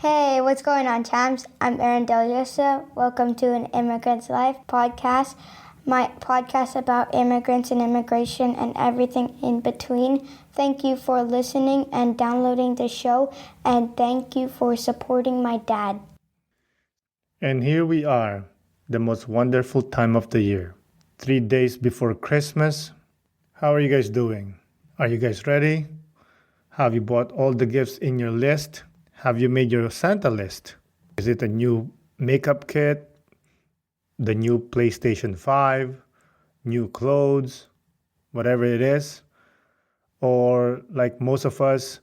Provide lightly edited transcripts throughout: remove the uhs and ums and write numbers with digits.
Hey, what's going on, champs? I'm Aaron Deliosa. Welcome to an Immigrant's Life podcast, my podcast about immigrants and immigration and everything in between. Thank you for listening and downloading the show, and thank you for supporting my dad. And here we are, the most wonderful time of the year. 3 days before Christmas. How are you guys doing? Are you guys ready? Have you bought all the gifts in your list? Have you made your Santa list? Is it a new makeup kit, the new PlayStation 5, new clothes, whatever it is? Or like most of us,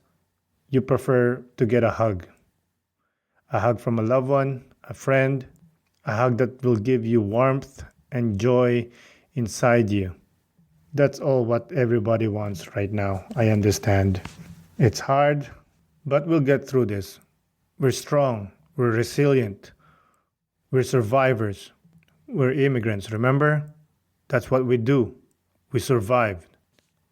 you prefer to get a hug from a loved one, a friend, a hug that will give you warmth and joy inside you. That's all what everybody wants right now. I understand. It's hard, but we'll get through this. We're strong. We're resilient. We're survivors. We're immigrants, remember? That's what we do. We survived.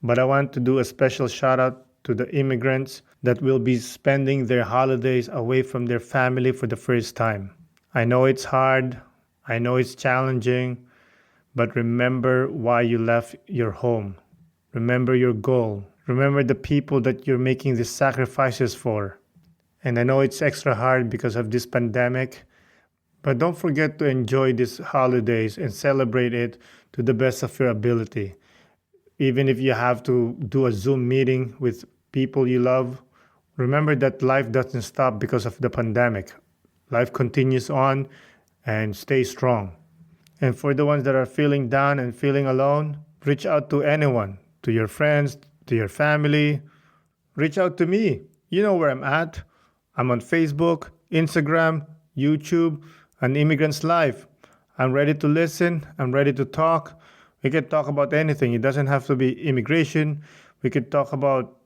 But I want to do a special shout out to the immigrants that will be spending their holidays away from their family for the first time. I know it's hard. I know it's challenging. But remember why you left your home. Remember your goal. Remember the people that you're making these sacrifices for. And I know it's extra hard because of this pandemic, but don't forget to enjoy these holidays and celebrate it to the best of your ability. Even if you have to do a Zoom meeting with people you love, remember that life doesn't stop because of the pandemic. Life continues on, and stay strong. And for the ones that are feeling down and feeling alone, reach out to anyone, to your friends, to your family. Reach out to me. You know where I'm at. I'm on Facebook, Instagram, YouTube, and Immigrant's Life. I'm ready to listen. I'm ready to talk. We can talk about anything. It doesn't have to be immigration. We could talk about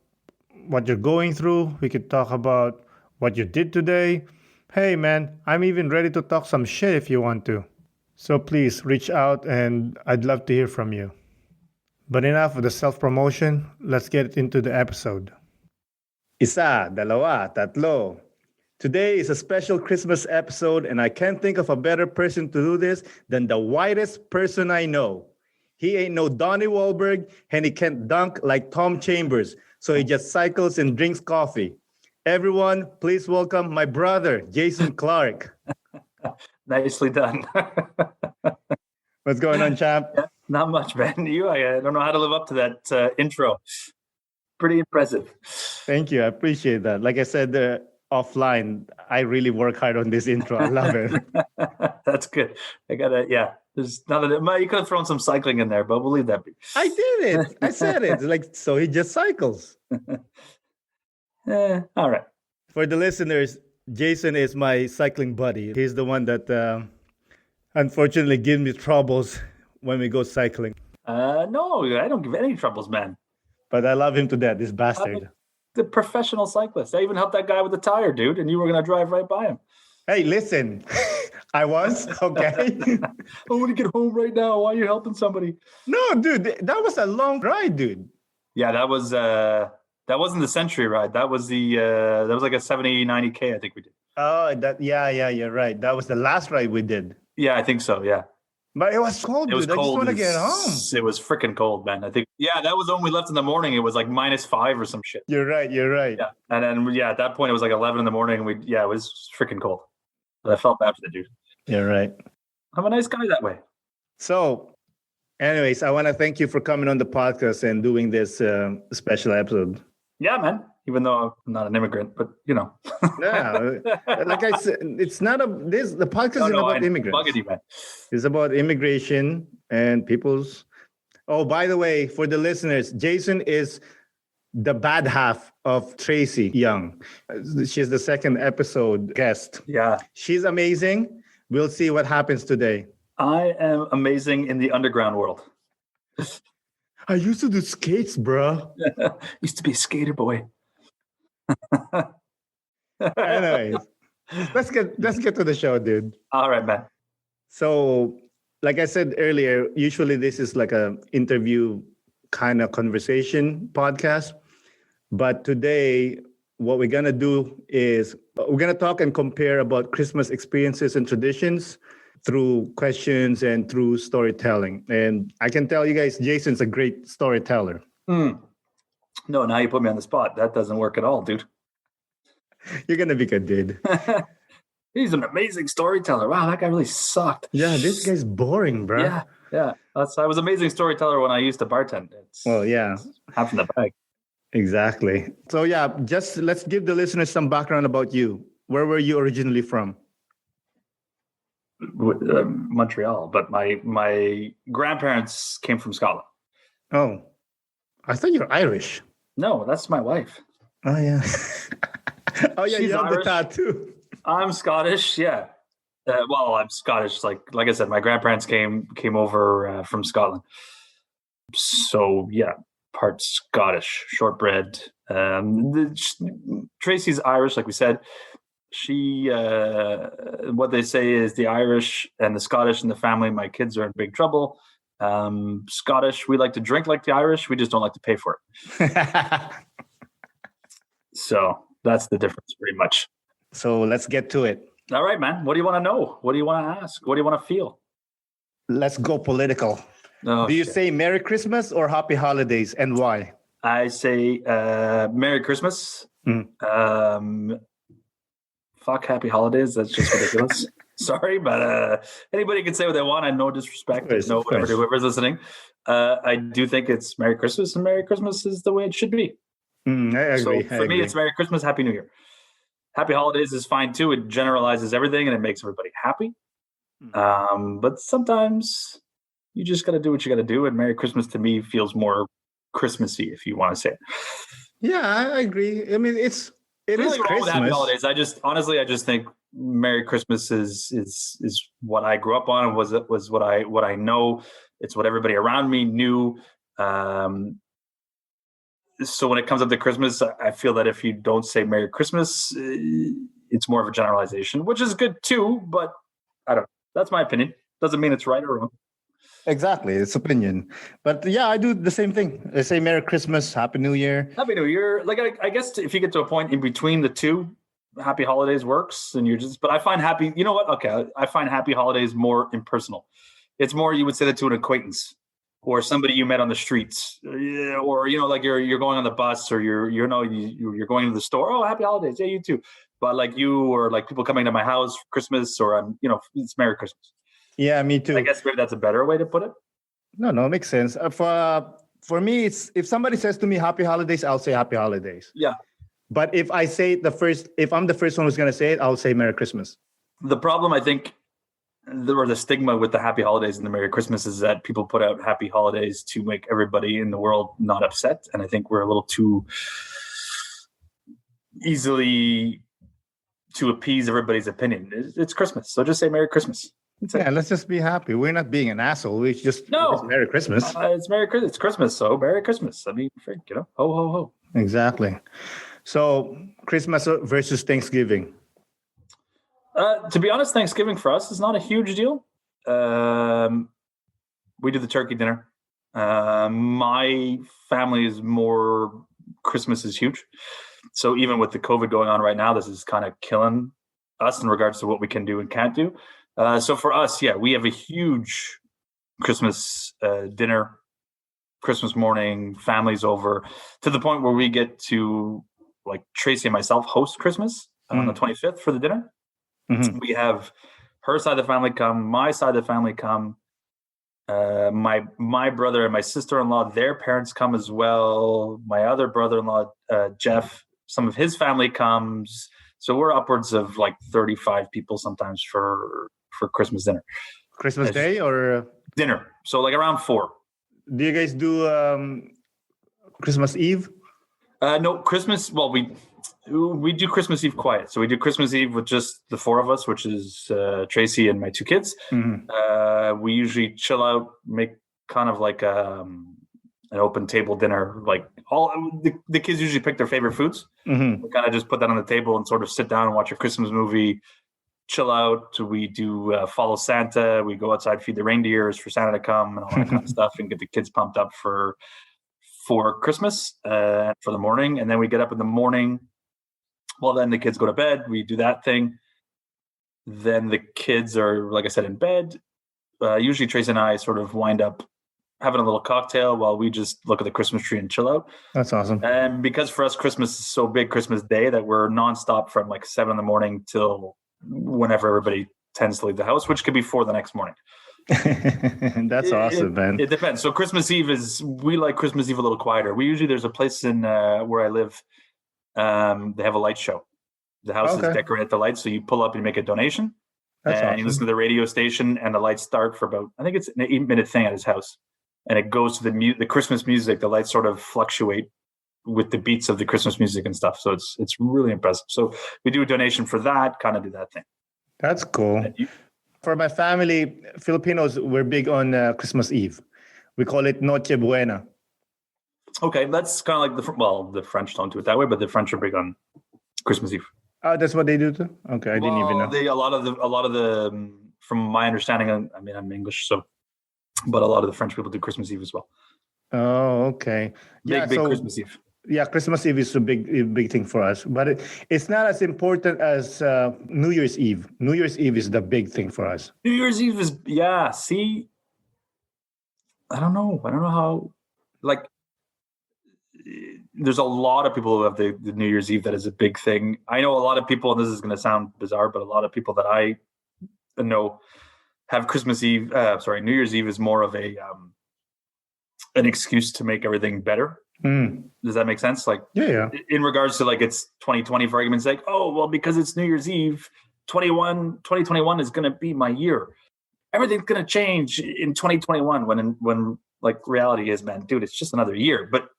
what you're going through. We could talk about what you did today. Hey, man, I'm even ready to talk some shit if you want to. So please reach out, and I'd love to hear from you. But enough of the self-promotion. Let's get into the episode. Isa, dalawa, tatlo. Today is a special Christmas episode, and I can't think of a better person to do this than the whitest person I know. He ain't no Donnie Wahlberg, and he can't dunk like Tom Chambers, so he just cycles and drinks coffee. Everyone, please welcome my brother, Jason Clarke. Nicely done. What's going on, champ? Yeah, not much, man. I don't know how to live up to that intro. Pretty impressive. Thank you. I appreciate that. Like I said offline, I really work hard on this intro. I love it. That's good. There's none of it. You could have thrown some cycling in there, but we'll leave that be. I did it. I said it. Like, so he just cycles. All right. For the listeners, Jason is my cycling buddy. He's the one that unfortunately gives me troubles when we go cycling. No, I don't give any troubles, man. But I love him to death, this bastard. I'm the professional cyclist. I even helped that guy with the tire, dude, and you were going to drive right by him. Hey, listen, I was, okay? I want to get home right now. Why are you helping somebody? No, dude, that was a long ride, dude. Yeah, that wasn't the Century ride. That was like a 70, 90K, I think we did. Oh, yeah, you're right. That was the last ride we did. Yeah, I think so, yeah. But it was cold, dude. I just want to get home. It was freaking cold, man. I think, that was when we left in the morning. It was like -5 or some shit. You're right. Yeah, and then, at that point, it was like 11 in the morning. And it was freaking cold. But I felt bad for the dude. You're right. I'm a nice guy that way. So, anyways, I want to thank you for coming on the podcast and doing this special episode. Yeah, man. Even though I'm not an immigrant, but Yeah, like I said, it's not the podcast isn't about immigrants. You, man. It's about immigration and people's. Oh, by the way, for the listeners, Jason is the bad half of Tracy Young. She's the second episode guest. Yeah, she's amazing. We'll see what happens today. I am amazing in the underground world. I used to do skates, bro. Used to be a skater boy. Anyways, let's get to the show, dude. All right, man. So, like I said earlier, usually this is like a interview kind of conversation podcast, but today what we're going to do is we're going to talk and compare about Christmas experiences and traditions through questions and through storytelling. And I can tell you guys, Jason's a great storyteller. No, now you put me on the spot. That doesn't work at all, dude. You're going to be good, dude. He's an amazing storyteller. Wow, that guy really sucked. Yeah, this guy's boring, bro. Yeah. I was an amazing storyteller when I used to bartend. It's half in the bag. Exactly. So just let's give the listeners some background about you. Where were you originally from? Montreal, but my grandparents came from Scotland. Oh, I thought you were Irish. No, that's my wife. Oh yeah. She's you have Irish. the tattoo. I'm Scottish. Yeah. Well, I'm Scottish. Like I said, my grandparents came over from Scotland. So yeah, part Scottish, shortbread. Tracy's Irish, like we said. She, what they say is the Irish and the Scottish in the family, my kids are in big trouble. Scottish, we like to drink like the Irish. We just don't like to pay for it. So that's the difference pretty much. So let's get to it. All right, man. What do you want to know? What do you want to ask? What do you want to feel? Let's go political. Oh, do you say Merry Christmas or Happy Holidays, and why? I say Merry Christmas. Fuck Happy Holidays. That's just ridiculous. Sorry, but anybody can say what they want. I no disrespect. Whoever's listening. I do think it's Merry Christmas, and Merry Christmas is the way it should be. I agree. So for me, it's Merry Christmas, Happy New Year. Happy Holidays is fine too. It generalizes everything and it makes everybody happy. But sometimes you just got to do what you got to do. And Merry Christmas to me feels more Christmassy, if you want to say it. Yeah, I agree. I mean, it is Christmas. With Happy Holidays. I just think Merry Christmas is what I grew up on and was what I know. It's what everybody around me knew. So when it comes up to Christmas, I feel that if you don't say Merry Christmas, it's more of a generalization, which is good too. But I don't know. That's my opinion. Doesn't mean it's right or wrong. Exactly. It's opinion. But yeah, I do the same thing. I say Merry Christmas, Happy New Year. Happy New Year. Like, I guess if you get to a point in between the two, Happy Holidays works. And but I find you know what? Okay. I find Happy Holidays more impersonal. It's more, you would say that to an acquaintance or somebody you met on the streets, or, like you're going on the bus or you're going to the store. Oh, Happy Holidays. Yeah, you too. But like you or like people coming to my house for Christmas or, it's Merry Christmas. Yeah, me too. I guess maybe that's a better way to put it. No, it makes sense. For me, it's if somebody says to me Happy Holidays, I'll say Happy Holidays. Yeah. But if I'm the first one who's going to say it, I'll say Merry Christmas. The problem, I think, the stigma with the Happy Holidays and the Merry Christmas is that people put out Happy Holidays to make everybody in the world not upset. And I think we're a little too easily to appease everybody's opinion. It's Christmas. So just say Merry Christmas. Yeah, let's just be happy. We're not being an asshole. It's just Merry Christmas. It's Merry Christmas. It's Christmas, so Merry Christmas. I mean, ho, ho, ho. Exactly. So Christmas versus Thanksgiving. To be honest, Thanksgiving for us is not a huge deal. We do the turkey dinner. My family is more, Christmas is huge. So even with the COVID going on right now, this is kind of killing us in regards to what we can do and can't do. So for us, we have a huge Christmas dinner, Christmas morning, families over, to the point where we get to, like, Tracy and myself host Christmas on the 25th for the dinner. Mm-hmm. We have her side of the family come, my side of the family come, my brother and my sister-in-law, their parents come as well. My other brother-in-law, Jeff, some of his family comes. So we're upwards of like 35 people sometimes for Christmas dinner. Christmas Day or dinner? So like around 4. Do you guys do Christmas Eve? No, Christmas. Well, we do Christmas Eve quiet. So we do Christmas Eve with just the 4 of us, which is Tracy and my 2 kids. Mm-hmm. We usually chill out, make kind of like an open table dinner. Like all the kids usually pick their favorite foods. Mm-hmm. We kind of just put that on the table and sort of sit down and watch a Christmas movie, chill out. We do follow Santa. We go outside, feed the reindeers for Santa to come and all that kind of stuff, and get the kids pumped up for Christmas for the morning. And then we get up in the morning, Well, then the kids go to bed. We do that thing. Then the kids are, like I said, in bed. Usually Trace and I sort of wind up having a little cocktail while we just look at the Christmas tree and chill out. That's awesome. And because for us, Christmas is so big, Christmas Day, that we're nonstop from like 7 a.m. till whenever everybody tends to leave the house, which could be 4 the next morning. That's awesome, man. It depends. So Christmas Eve we like Christmas Eve a little quieter. There's a place in where I live. They have a light show. The house is decorated with the lights. So you pull up and you make a donation. That's awesome. You listen to the radio station and the lights start for about, I think it's an 8-minute thing at his house. And it goes to the Christmas music. The lights sort of fluctuate with the beats of the Christmas music and stuff. So it's really impressive. So we do a donation for that, kind of do that thing. That's cool. For my family, Filipinos, we're big on Christmas Eve. We call it Noche Buena. Okay, that's kind of like the French don't do it that way, but the French are big on Christmas Eve. Oh, that's what they do too? Okay, I didn't even know. A lot of the, from my understanding, I mean, I'm English, but a lot of the French people do Christmas Eve as well. Oh, okay. Big Christmas Eve. Yeah, Christmas Eve is a big thing for us, but it's not as important as New Year's Eve. New Year's Eve is the big thing for us. New Year's Eve is, see, I don't know how, like, there's a lot of people who have the New Year's Eve that is a big thing. I know a lot of people, and this is going to sound bizarre, but a lot of people that I know have Christmas Eve. New Year's Eve is more of an excuse to make everything better. Does that make sense? Like, yeah. In regards to like it's 2020, for argument's sake. Oh, well, because it's New Year's Eve, 2021 is going to be my year. Everything's going to change in 2021. When like reality is, man, dude, it's just another year. But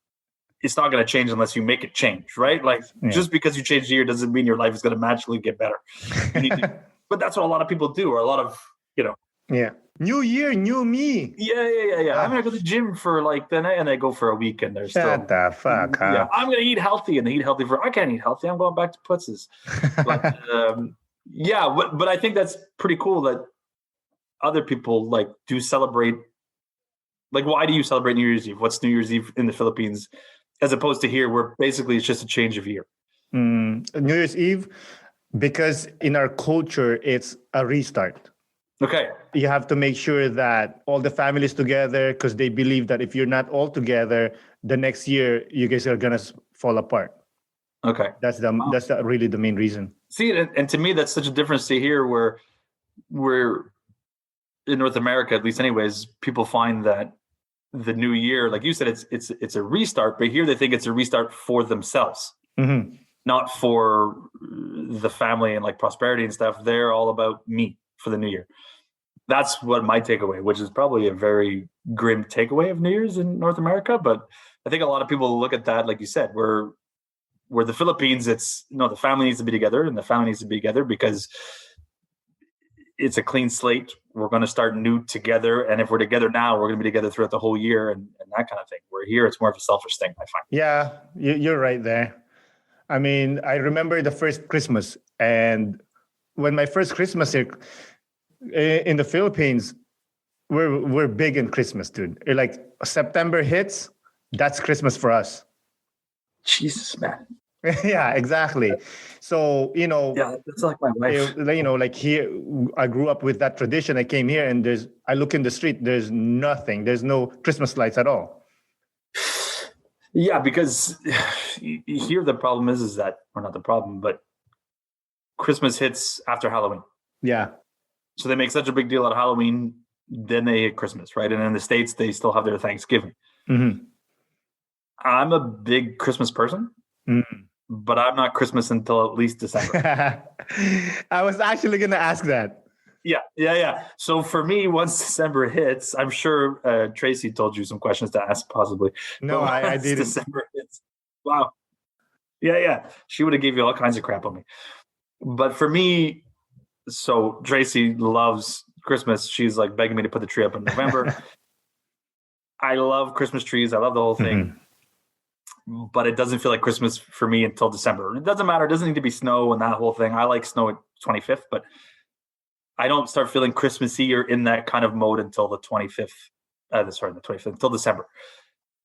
it's not going to change unless you make it change, right? Like, just because you change the year doesn't mean your life is going to magically get better. But that's what a lot of people do, or a lot of, Yeah. New year, new me. Yeah. I'm going to go to the gym for like, then I go for a week and there's Shut the fuck up. Yeah, I'm going to eat healthy, and they eat healthy I can't eat healthy. I'm going back to putzes. But I think that's pretty cool that other people like do celebrate. Like, why do you celebrate New Year's Eve? What's New Year's Eve in the Philippines as opposed to here, where basically it's just a change of year? New Year's Eve, because in our culture, it's a restart. Okay. You have to make sure that all the families together, because they believe that if you're not all together, the next year you guys are gonna fall apart. Okay. That's really the main reason. See, and to me, that's such a difference to here, where we're in North America, at least anyways, people find that the new year, like you said, it's a restart, but here they think it's a restart for themselves, not for the family and like prosperity and stuff. They're all about me for the new year. That's what my takeaway, which is probably a very grim takeaway of New Year's in North America. But I think a lot of people look at that, like you said, where the Philippines, it's the family needs to be together, and the family needs to be together because it's a clean slate. We're going to start new together. And if we're together now, we're going to be together throughout the whole year and that kind of thing. Where here, it's more of a selfish thing, I find. Yeah, you're right there. I mean, I remember the first Christmas, and when my first Christmas here in the Philippines, we're big in Christmas, dude. Like September hits, that's Christmas for us. Jesus, man. Yeah, exactly. So, yeah, that's like my wife. Like here, I grew up with that tradition. I came here and I look in the street, there's nothing. There's no Christmas lights at all. Yeah, because here the problem is that, or not the problem, but Christmas hits after Halloween. Yeah. So they make such a big deal out of Halloween, then they hit Christmas, right? And in the States, they still have their Thanksgiving. Mm-hmm. I'm a big Christmas person, but I'm not Christmas until at least December. I was actually going to ask that. Yeah. So for me, once December hits, I'm sure Tracy told you some questions to ask, possibly. No, I didn't. December hits. Wow. Yeah. She would have gave you all kinds of crap on me. But for me, so Tracy loves Christmas. She's like begging me to put the tree up in November. I love Christmas trees. I love the whole thing. Mm-hmm. But it doesn't feel like Christmas for me until December. It doesn't matter. It doesn't need to be snow and that whole thing. I like snow at 25th, but I don't start feeling Christmassy or in that kind of mode until the 25th. The 25th, until December.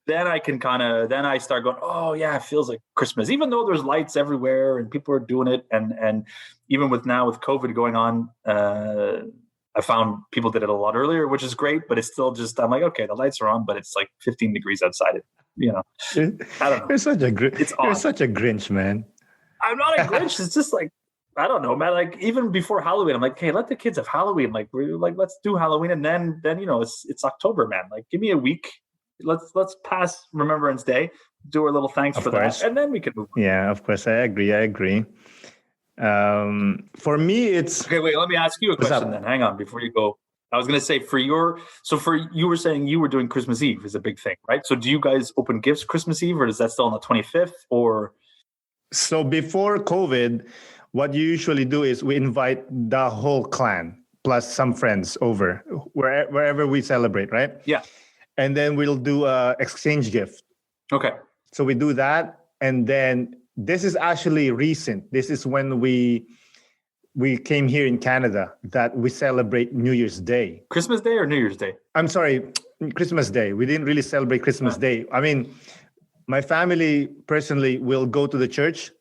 then I start going, oh yeah, it feels like Christmas, even though there's lights everywhere and people are doing it. And even with COVID going on, I found people did it a lot earlier, which is great, but it's still just, I'm like, okay, the lights are on, but it's like 15 degrees outside. I don't know. You're such a Grinch, man. I'm not a Grinch. It's just like, I don't know, man. Like even before Halloween, I'm like, hey, let the kids have Halloween. Like let's do Halloween, and then it's October, man. Like give me a week. Let's pass Remembrance Day, do our little thanks for that, and then we can move on. Yeah, of course, I agree. For me, it's okay. Wait, let me ask you a question then. Hang on, before you go. I was going to say you were saying you were doing Christmas Eve is a big thing, right? So do you guys open gifts Christmas Eve, or is that still on the 25th? Or so before COVID, what you usually do is we invite the whole clan plus some friends over wherever we celebrate, right? Yeah. And then we'll do a exchange gift. Okay. So we do that, and then this is actually recent. This is when we came here in Canada that we celebrate New Year's Day. Christmas Day or New Year's Day? I'm sorry, Christmas Day. We didn't really celebrate Christmas Day. I mean, my family personally will go to the church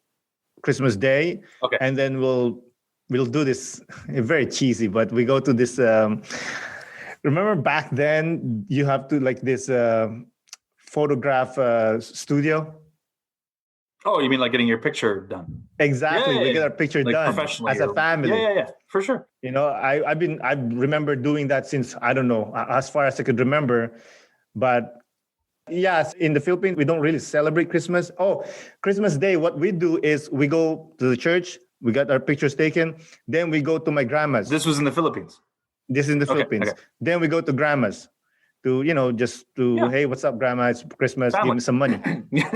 Christmas Day, okay, and then we'll do this very cheesy, but we go to this. Remember back then, you have to like this photograph studio. Oh, you mean like getting your picture done? Exactly, we get our picture like done professionally as a family. Yeah, for sure. I remember doing that since I don't know, as far as I could remember, but. Yes, in the Philippines, we don't really celebrate Christmas. Oh, Christmas Day, what we do is we go to the church, we got our pictures taken, then we go to my grandma's. This was in the Philippines? This is in the Philippines. Okay. Then we go to grandma's to, hey, what's up, grandma? It's Christmas, Family. Give me some money. Give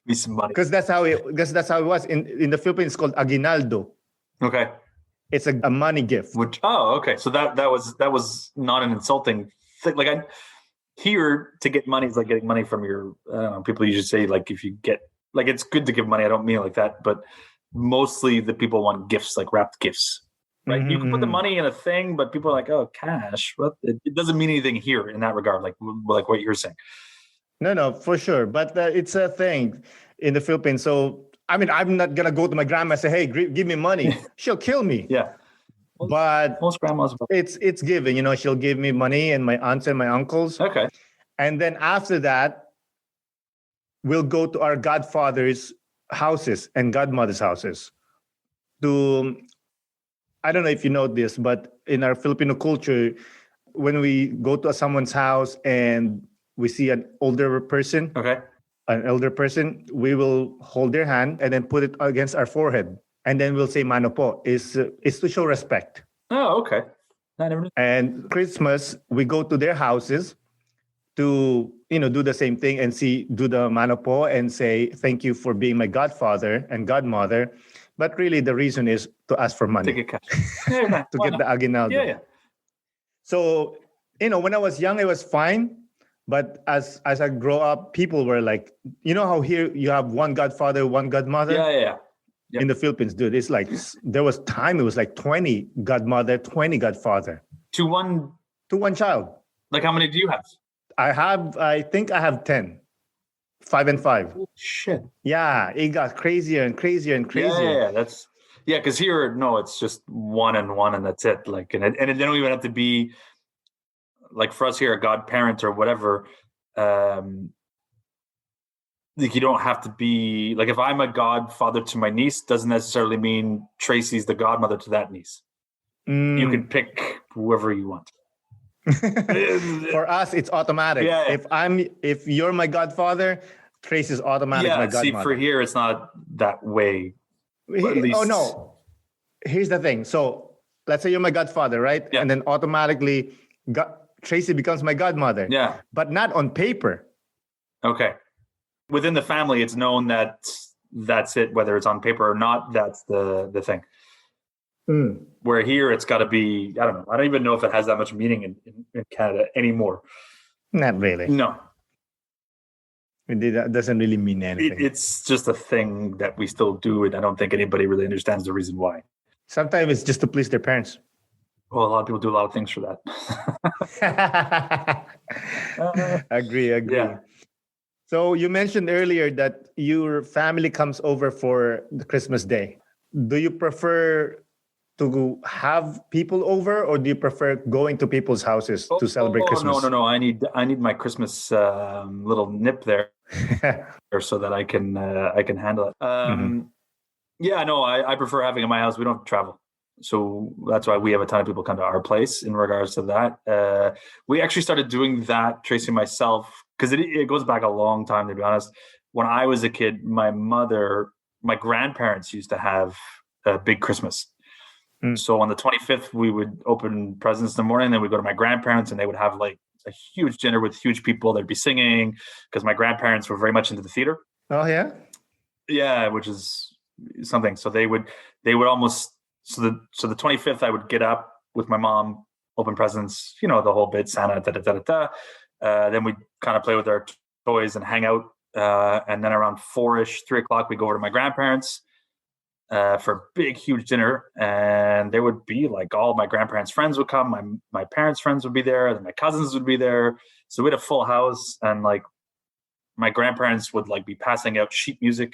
me some money. Because that's how it was. In the Philippines, it's called aguinaldo. Okay. It's a money gift. Okay. So that was not an insulting thing. Like here, to get money is like getting money from your, I don't know, people usually say like if you get, like it's good to give money. I don't mean it like that, but mostly the people want gifts, like wrapped gifts, right? Mm-hmm. You can put the money in a thing, but people are like, oh, cash. What? It doesn't mean anything here in that regard, like what you're saying. No, for sure. But it's a thing in the Philippines. So, I mean, I'm not going to go to my grandma and say, hey, give me money. She'll kill me. Yeah. But most grandmas, it's giving, she'll give me money and my aunts and my uncles. Okay. And then after that, we'll go to our godfather's houses and godmother's houses. I don't know if you know this, but in our Filipino culture, when we go to someone's house and we see an older person, an elder person, we will hold their hand and then put it against our forehead. And then we'll say mano po, is to show respect. Oh, okay. And Christmas, we go to their houses to, do the same thing and do the mano po and say, thank you for being my godfather and godmother. But really the reason is to ask for money. To get cash. Yeah, to get the aguinaldo. Yeah. So, when I was young, it was fine. But as I grow up, people were like, how here you have one godfather, one godmother? Yeah. Yep. In the Philippines, dude, it's like there was time it was like 20 godmother, 20 godfather. To one child. Like how many do you have? I think I have 10. 5 and 5. Oh, shit. Yeah, it got crazier and crazier and crazier. Yeah, because here, no, it's just one and that's it. Like, and it don't even have to be like for us here, a godparent or whatever. Like you don't have to be like if I'm a godfather to my niece doesn't necessarily mean Tracy's the godmother to that niece. You can pick whoever you want. For us, it's automatic. Yeah. If you're my godfather, Tracy's automatic my godmother. See, for here it's not that way. Oh no. Here's the thing. So let's say you're my godfather, right? Yeah. And then automatically Tracy becomes my godmother. Yeah. But not on paper. Okay. Within the family, it's known that that's it, whether it's on paper or not, that's the thing. Where here, it's got to be, I don't know. I don't even know if it has that much meaning in Canada anymore. Not really. No. That doesn't really mean anything. It's just a thing that we still do, and I don't think anybody really understands the reason why. Sometimes it's just to please their parents. Well, a lot of people do a lot of things for that. Agree. Yeah. So you mentioned earlier that your family comes over for the Christmas Day. Do you prefer to have people over, or do you prefer going to people's houses to celebrate Christmas? No. I need my Christmas little nip there so that I can handle it. Yeah, no, I prefer having it in my house. We don't have to travel. So that's why we have a ton of people come to our place in regards to that. We actually started doing that, Tracy and myself, because it goes back a long time, to be honest. When I was a kid, my grandparents used to have a big Christmas. So on the 25th, we would open presents in the morning, then we'd go to my grandparents and they would have like a huge dinner with huge people. They'd be singing because my grandparents were very much into the theater. Oh, yeah? Yeah, which is something. So they would almost, so the 25th, I would get up with my mom, open presents, the whole bit, Santa, then we'd kind of play with our toys and hang out. And then around 4-ish, 3 o'clock, we go over to my grandparents for a big, huge dinner. And there would be like all my grandparents' friends would come. My parents' friends would be there. And my cousins would be there. So we had a full house. And like my grandparents would like be passing out sheet music.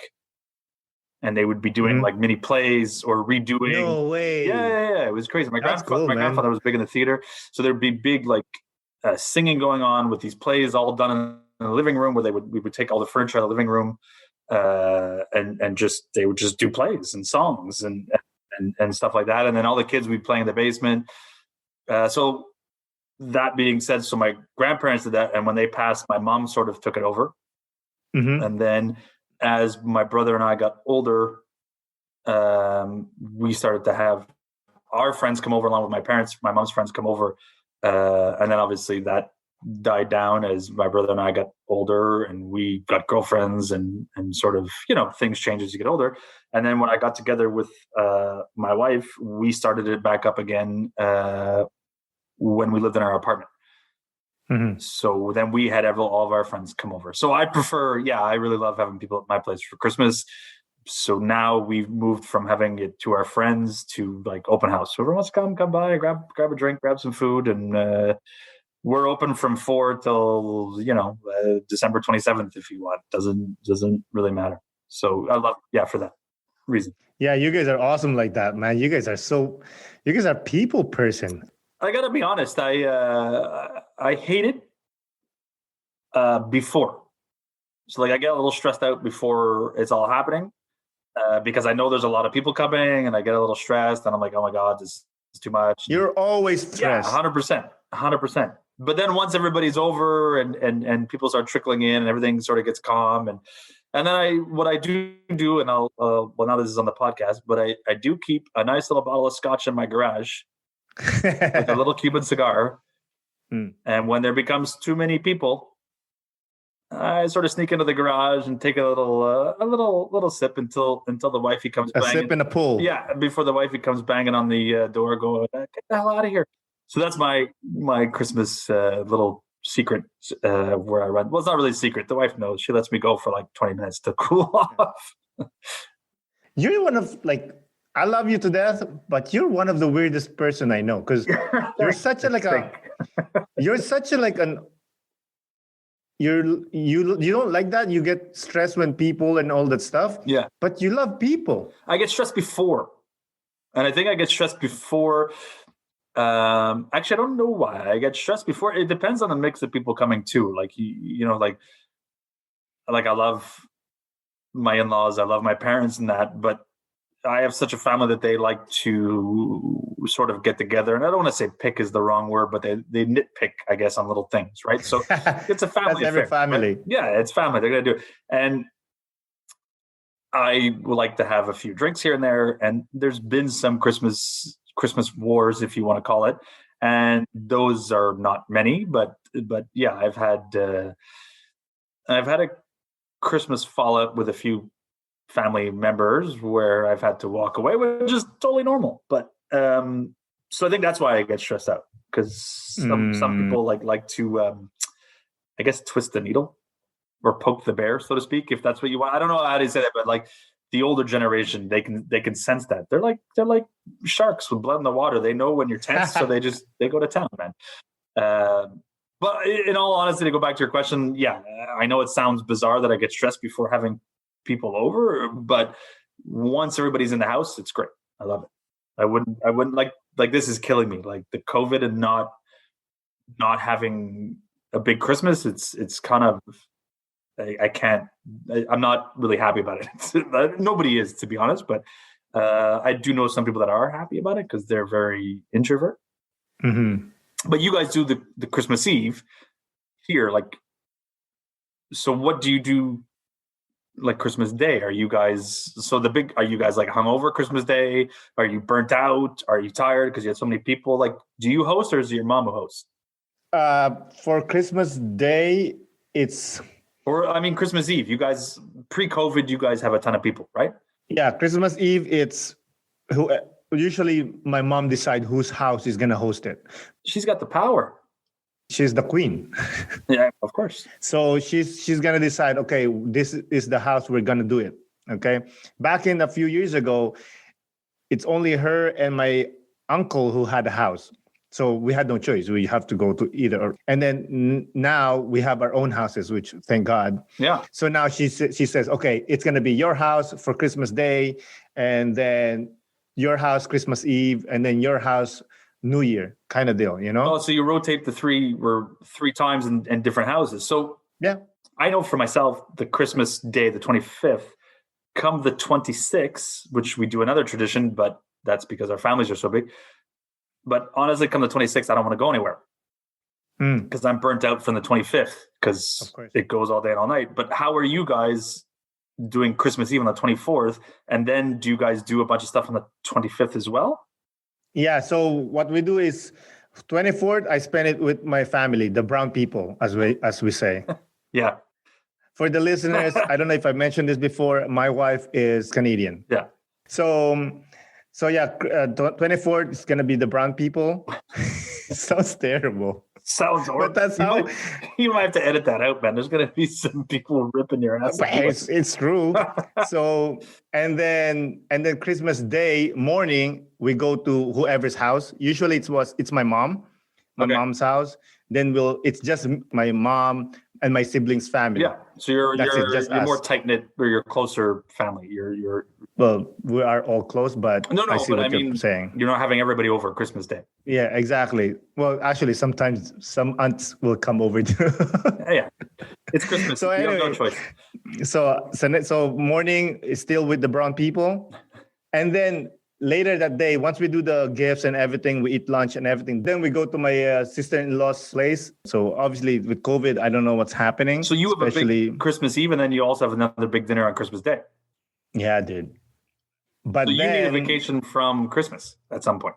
And they would be doing like mini plays or redoing. No way. Yeah. It was crazy. My grandfather was big in the theater. So there'd be big like singing going on with these plays all done in the living room where we would take all the furniture out of the living room and they would just do plays and songs and stuff like that. And then all the kids would be playing in the basement. So that being said, so my grandparents did that. And when they passed, my mom sort of took it over. And then as my brother and I got older, we started to have our friends come over along with my mom's friends come over. And then obviously that died down as my brother and I got older and we got girlfriends and sort of, things change as you get older. And then when I got together with my wife, we started it back up again when we lived in our apartment. So then we had all of our friends come over. So I prefer, I really love having people at my place for Christmas. So now we've moved from having it to our friends to like open house. So everyone wants to come by, grab a drink, grab some food. And we're open from 4 till, December 27th if you want. Doesn't really matter. So I love, for that reason. Yeah, you guys are awesome like that, man. You guys are people person. I gotta be honest. I hate it before. So like I get a little stressed out before it's all happening because I know there's a lot of people coming, and I get a little stressed, and I'm like, oh my god, this is too much. You're always stressed. Yeah, 100%. But then once everybody's over and people start trickling in and everything sort of gets calm, and then what I do, and I'll well, now this is on the podcast, but I do keep a nice little bottle of scotch in my garage. With a little Cuban cigar, and when there becomes too many people, I sort of sneak into the garage and take a little sip until the wifey comes banging. A sip in a pool. Yeah, before the wifey comes banging on the door, going, "Get the hell out of here!" So that's my Christmas little secret where I run. Well, it's not really a secret. The wife knows. She lets me go for like 20 minutes to cool off. You're one of like. I love you to death, but you're one of the weirdest person I know because you're such a you don't like that. You get stressed when people and all that stuff. Yeah, but you love people. I get stressed before, and I think I get stressed before. Actually, I don't know why I get stressed before. It depends on the mix of people coming too. Like like I love my in-laws. I love my parents and that, but I have such a family that they like to sort of get together, and I don't want to say pick is the wrong word, but they nitpick, I guess, on little things, right? So it's a family. That's every affair, family. Right? Yeah, it's family. They're gonna do it, and I would like to have a few drinks here and there. And there's been some Christmas wars, if you want to call it, and those are not many, but yeah, I've had a Christmas fallout with a few family members where I've had to walk away, which is totally normal. But so I think that's why I get stressed out, because some people like to I guess twist the needle or poke the bear, so to speak, if that's what you want. I don't know how to say that, but like the older generation, they can sense that. They're like sharks with blood in the water. They know when you're tense, so they go to town, man. But in all honesty, to go back to your question, yeah, I know it sounds bizarre that I get stressed before having people over, but once everybody's in the house, it's great. I love it. I wouldn't like this is killing me. Like the COVID and not having a big Christmas, it's kind of, I'm not really happy about it. Nobody is, to be honest, but I do know some people that are happy about it because they're very introvert. Mm-hmm. But you guys do the Christmas Eve here, like, so what do you do like Christmas Day? Are you guys like hungover Christmas Day? Are you burnt out? Are you tired because you had so many people? Like, do you host or is it your mom who hosts? For Christmas Day, Christmas Eve. You guys, pre-COVID, you guys have a ton of people, right? Yeah, Christmas Eve, usually my mom decide whose house is going to host it. She's got the power. She's the queen. Yeah, of course. So she's going to decide, okay, this is the house we're going to do it. Okay. Back in a few years ago, it's only her and my uncle who had a house. So we had no choice. We have to go to either. And then now we have our own houses, which thank God. Yeah. So now she says, okay, it's going to be your house for Christmas Day, and then your house Christmas Eve, and then your house New Year, kind of deal, you know? Oh, so you rotate the three times in different houses. So yeah, I know for myself, the Christmas Day, the 25th, come the 26th, which we do another tradition, but that's because our families are so big. But honestly, come the 26th, I don't want to go anywhere because I'm burnt out from the 25th because it goes all day and all night. But how are you guys doing Christmas Eve on the 24th? And then do you guys do a bunch of stuff on the 25th as well? Yeah. So what we do is 24th, I spend it with my family, the brown people, as we say. Yeah. For the listeners, I don't know if I mentioned this before. My wife is Canadian. Yeah. So yeah, 24th is going to be the brown people. Sounds terrible. Sounds horrible. But that's how... You might have to edit that out, man. There's going to be some people ripping your ass. It's true. So, and then Christmas Day morning, we go to whoever's house. Usually it's my mom's house. Then it's just my mom and my siblings' family. Yeah. So you're more tight-knit, or you're closer family. Well, we are all close, but no, I see what you're saying. You're not having everybody over Christmas Day. Yeah, exactly. Well, actually, sometimes some aunts will come over too. Yeah, it's Christmas. So anyway, you have no choice. So morning is still with the brown people, and then later that day, once we do the gifts and everything, we eat lunch and everything. Then we go to my sister-in-law's place. So obviously with COVID, I don't know what's happening. So you have a big Christmas Eve, and then you also have another big dinner on Christmas Day. Yeah, dude. But so you need a vacation from Christmas at some point.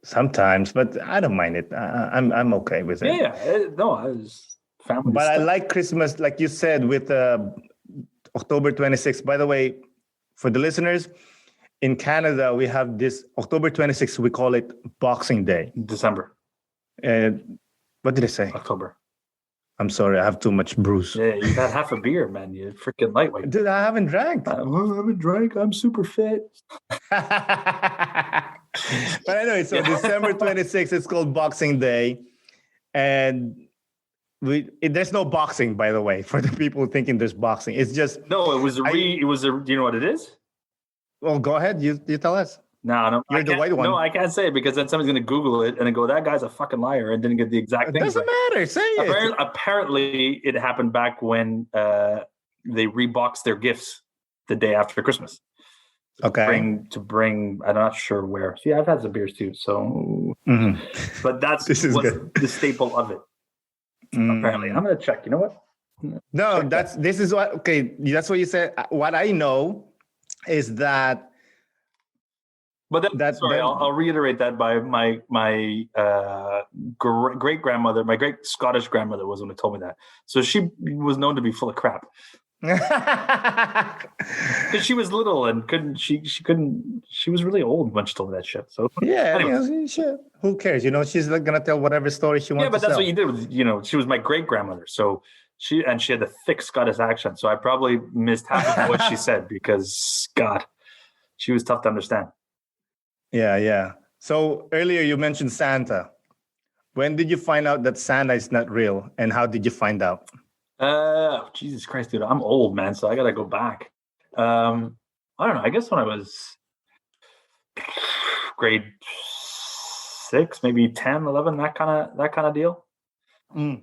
Sometimes, but I don't mind it. I'm okay with it. Yeah. No, I was family. But stuff. I like Christmas, like you said, with October 26th. By the way, for the listeners, in Canada, we have this October 26th. We call it Boxing Day. December. What did I say? October. I'm sorry, I have too much brews. Yeah, you had half a beer, man. You freaking lightweight. Dude, I haven't drank. I haven't drank. I'm super fit. But anyway, so December 26th, it's called Boxing Day. And there's no boxing, by the way, for the people thinking there's boxing. It's just... No, do you know what it is? Well, go ahead. You tell us. No. You're the white one. No, I can't say it because then somebody's going to Google it and then go, that guy's a fucking liar, and didn't get the exact thing. It doesn't matter. Say it. Apparently, it happened back when they reboxed their gifts the day after Christmas. Okay. To bring, I'm not sure where. See, I've had some beers too. So, but that's the staple of it. Apparently, I'm going to check. You know what? No, that's what you said. What I know is that. But I'll reiterate that by my great grandmother, my great Scottish grandmother was the one who told me that. So she was known to be full of crap. Because she was little and she was really old when she told me that shit. So yeah, shit. Who cares? She's like gonna tell whatever story she wants. Yeah, but to that's sell. what you did. She was my great grandmother, so She had a thick Scottish accent, so I probably missed half of what she said because God, she was tough to understand. Yeah. So earlier you mentioned Santa. When did you find out that Santa is not real, and how did you find out? Jesus Christ, dude, I'm old, man, so I gotta go back. I don't know. I guess when I was grade 6, maybe 10, 11, that kind of deal. But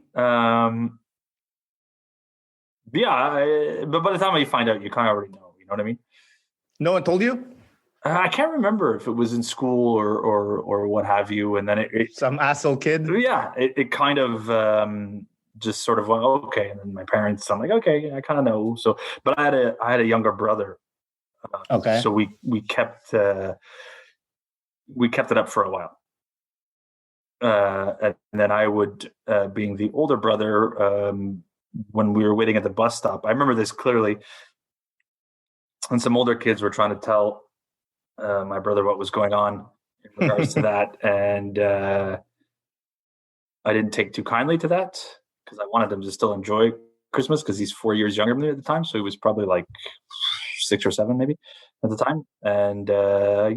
by the time you find out, you kind of already know. You know what I mean? No one told you? I can't remember if it was in school or what have you. And then some asshole kid. Yeah, it kind of just sort of went, okay. And then my parents, I'm like, okay, I kind of know. So, but I had a younger brother. Okay. So we kept it up for a while. And then I would, being the older brother, when we were waiting at the bus stop, I remember this clearly. And some older kids were trying to tell my brother what was going on in regards to that. And I didn't take too kindly to that because I wanted him to still enjoy Christmas because he's 4 years younger than me at the time. So he was probably like 6 or 7 maybe at the time. And I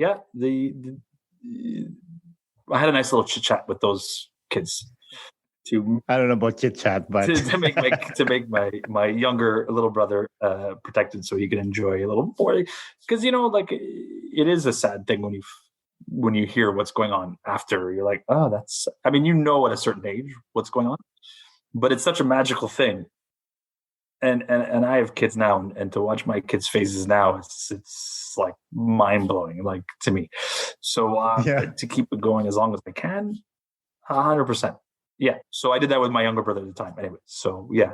had a nice little chit chat with those kids. I don't know about chit chat, but to make my younger little brother protected so he could enjoy a little more, because like it is a sad thing when you hear what's going on after. You're like, oh, that's, I mean, at a certain age what's going on, but it's such a magical thing. And I have kids now, and to watch my kids' faces now, it's like mind blowing, like to me. So to keep it going as long as I can, 100%. Yeah. So I did that with my younger brother at the time. Anyway, so yeah,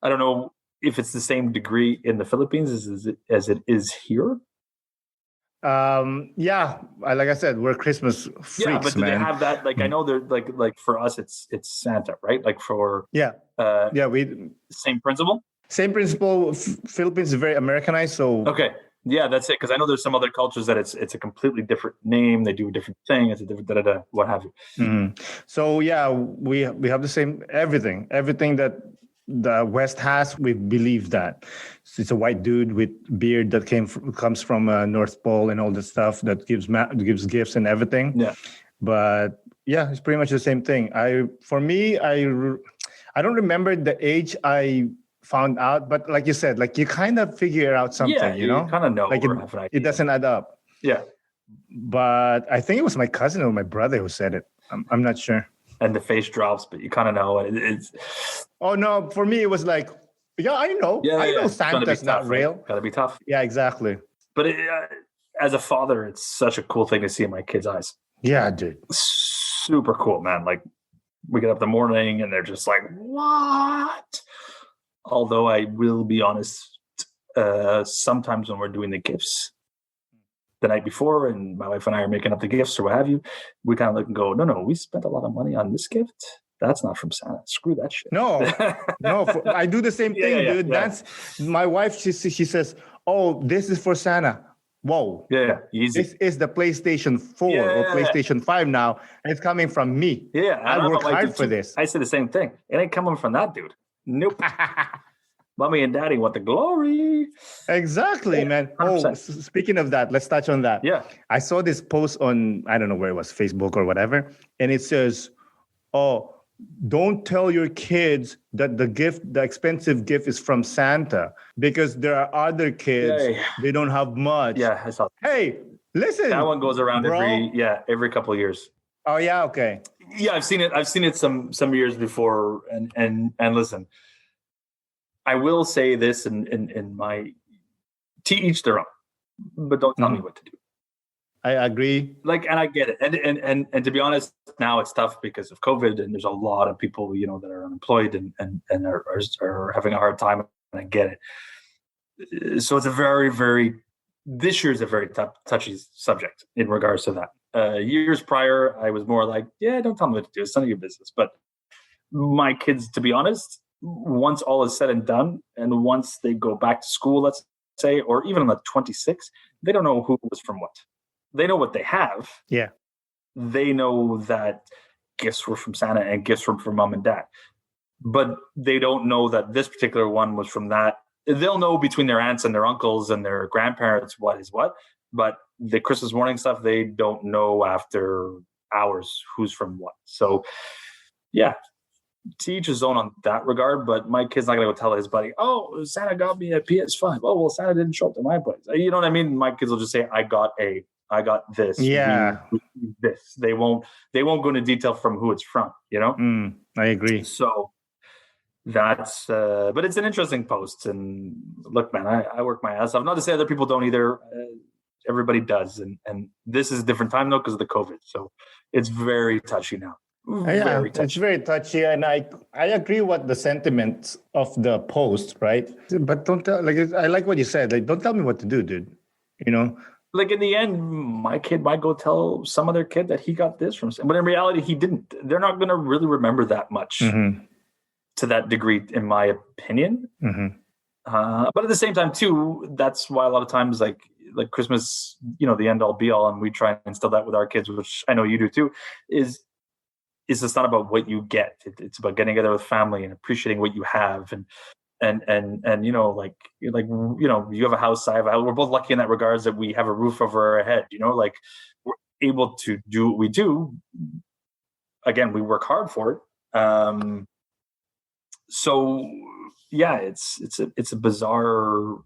I don't know if it's the same degree in the Philippines as it is here. Yeah. Like I said, we're Christmas freaks, yeah, but do man. they have that? Like I know they're like for us, it's Santa, right? Like for we same principle. Same principle. Philippines is very Americanized, so okay. Yeah, that's it. Because I know there's some other cultures that it's a completely different name. They do a different thing. It's a different what have you. Mm-hmm. So yeah, we have the same everything that the West has. We believe that it's a white dude with beard that comes from North Pole and all the stuff that gives gifts and everything. Yeah, but yeah, it's pretty much the same thing. I don't remember the age I found out, but like you said, like you kind of figure out something, you know, kind of know, like it doesn't add up. Yeah, but I think it was my cousin or my brother who said it. I'm not sure. And the face drops, but you kind of know it's. Oh no! For me, it was like, yeah, I know, I know Santa's not real. Right? Gotta be tough. Yeah, exactly. But as a father, it's such a cool thing to see in my kids' eyes. Yeah, dude. Super cool, man. Like we get up in the morning and they're just like, what? Although I will be honest, sometimes when we're doing the gifts the night before and my wife and I are making up the gifts or what have you, we kind of look and go, no, we spent a lot of money on this gift. That's not from Santa. Screw that shit. No, I do the same thing, dude. Yeah. That's my wife. She says, oh, this is for Santa. Whoa. Yeah, easy. This is the PlayStation 4 or PlayStation 5 now. And it's coming from me. Yeah. I work hard for this. I say the same thing. It ain't coming from that dude. Nope. Mommy and daddy want the glory. Exactly, man. 100%. Oh, speaking of that, let's touch on that. Yeah. I saw this post on, I don't know where it was, Facebook or whatever. And it says, oh, don't tell your kids that the expensive gift is from Santa because there are other kids, they don't have much. Yeah, I saw that. Hey, listen. That one goes around every couple of years. Oh yeah, okay. Yeah, I've seen it some years before, and listen, I will say this in my to each their own, but don't tell me what to do. I agree. Like, and I get it, and to be honest, now it's tough because of COVID, and there's a lot of people that are unemployed and are having a hard time, and I get it. So it's a very, very this year's a very touchy subject in regards to that. Years prior, I was more like, yeah, don't tell me what to do. It's none of your business. But my kids, to be honest, once all is said and done, and once they go back to school, let's say, or even on the 26th, they don't know who was from what. They know what they have. Yeah. They know that gifts were from Santa and gifts were from mom and dad. but they don't know that this particular one was from that. They'll know between their aunts and their uncles and their grandparents what is what, but the Christmas morning stuff, they don't know after hours who's from what. So yeah, to each his own on that regard, but my kid's not gonna go tell his buddy, oh, Santa got me a PS5. Oh, well, Santa didn't show up to my place. You know what I mean? My kids will just say, I got this. Yeah. We this. They won't go into detail from who it's from, you know? I agree. So that's but it's an interesting post. And look, man, I work my ass off. Not to say other people don't either. Everybody does. And this is a different time though, because of the COVID. So it's very touchy now. Yeah, it's very touchy, and I agree with the sentiments of the post, right? But don't tell, like, I like what you said. Like, don't tell me what to do, dude. You know, like in the end, my kid might go tell some other kid that he got this from, but in reality, he didn't. They're not going to really remember that much to that degree, in my opinion. But at the same time, too, that's why a lot of times, like Christmas, you know, the end all be all, and we try and instill that with our kids, which I know you do too, is it's not about what you get. It's about getting together with family and appreciating what you have, and you know, like you know, you have a house, I have a house. We're both lucky in that regards that we have a roof over our head. You know, like we're able to do what we do. Again, we work hard for it. So yeah, it's a bizarre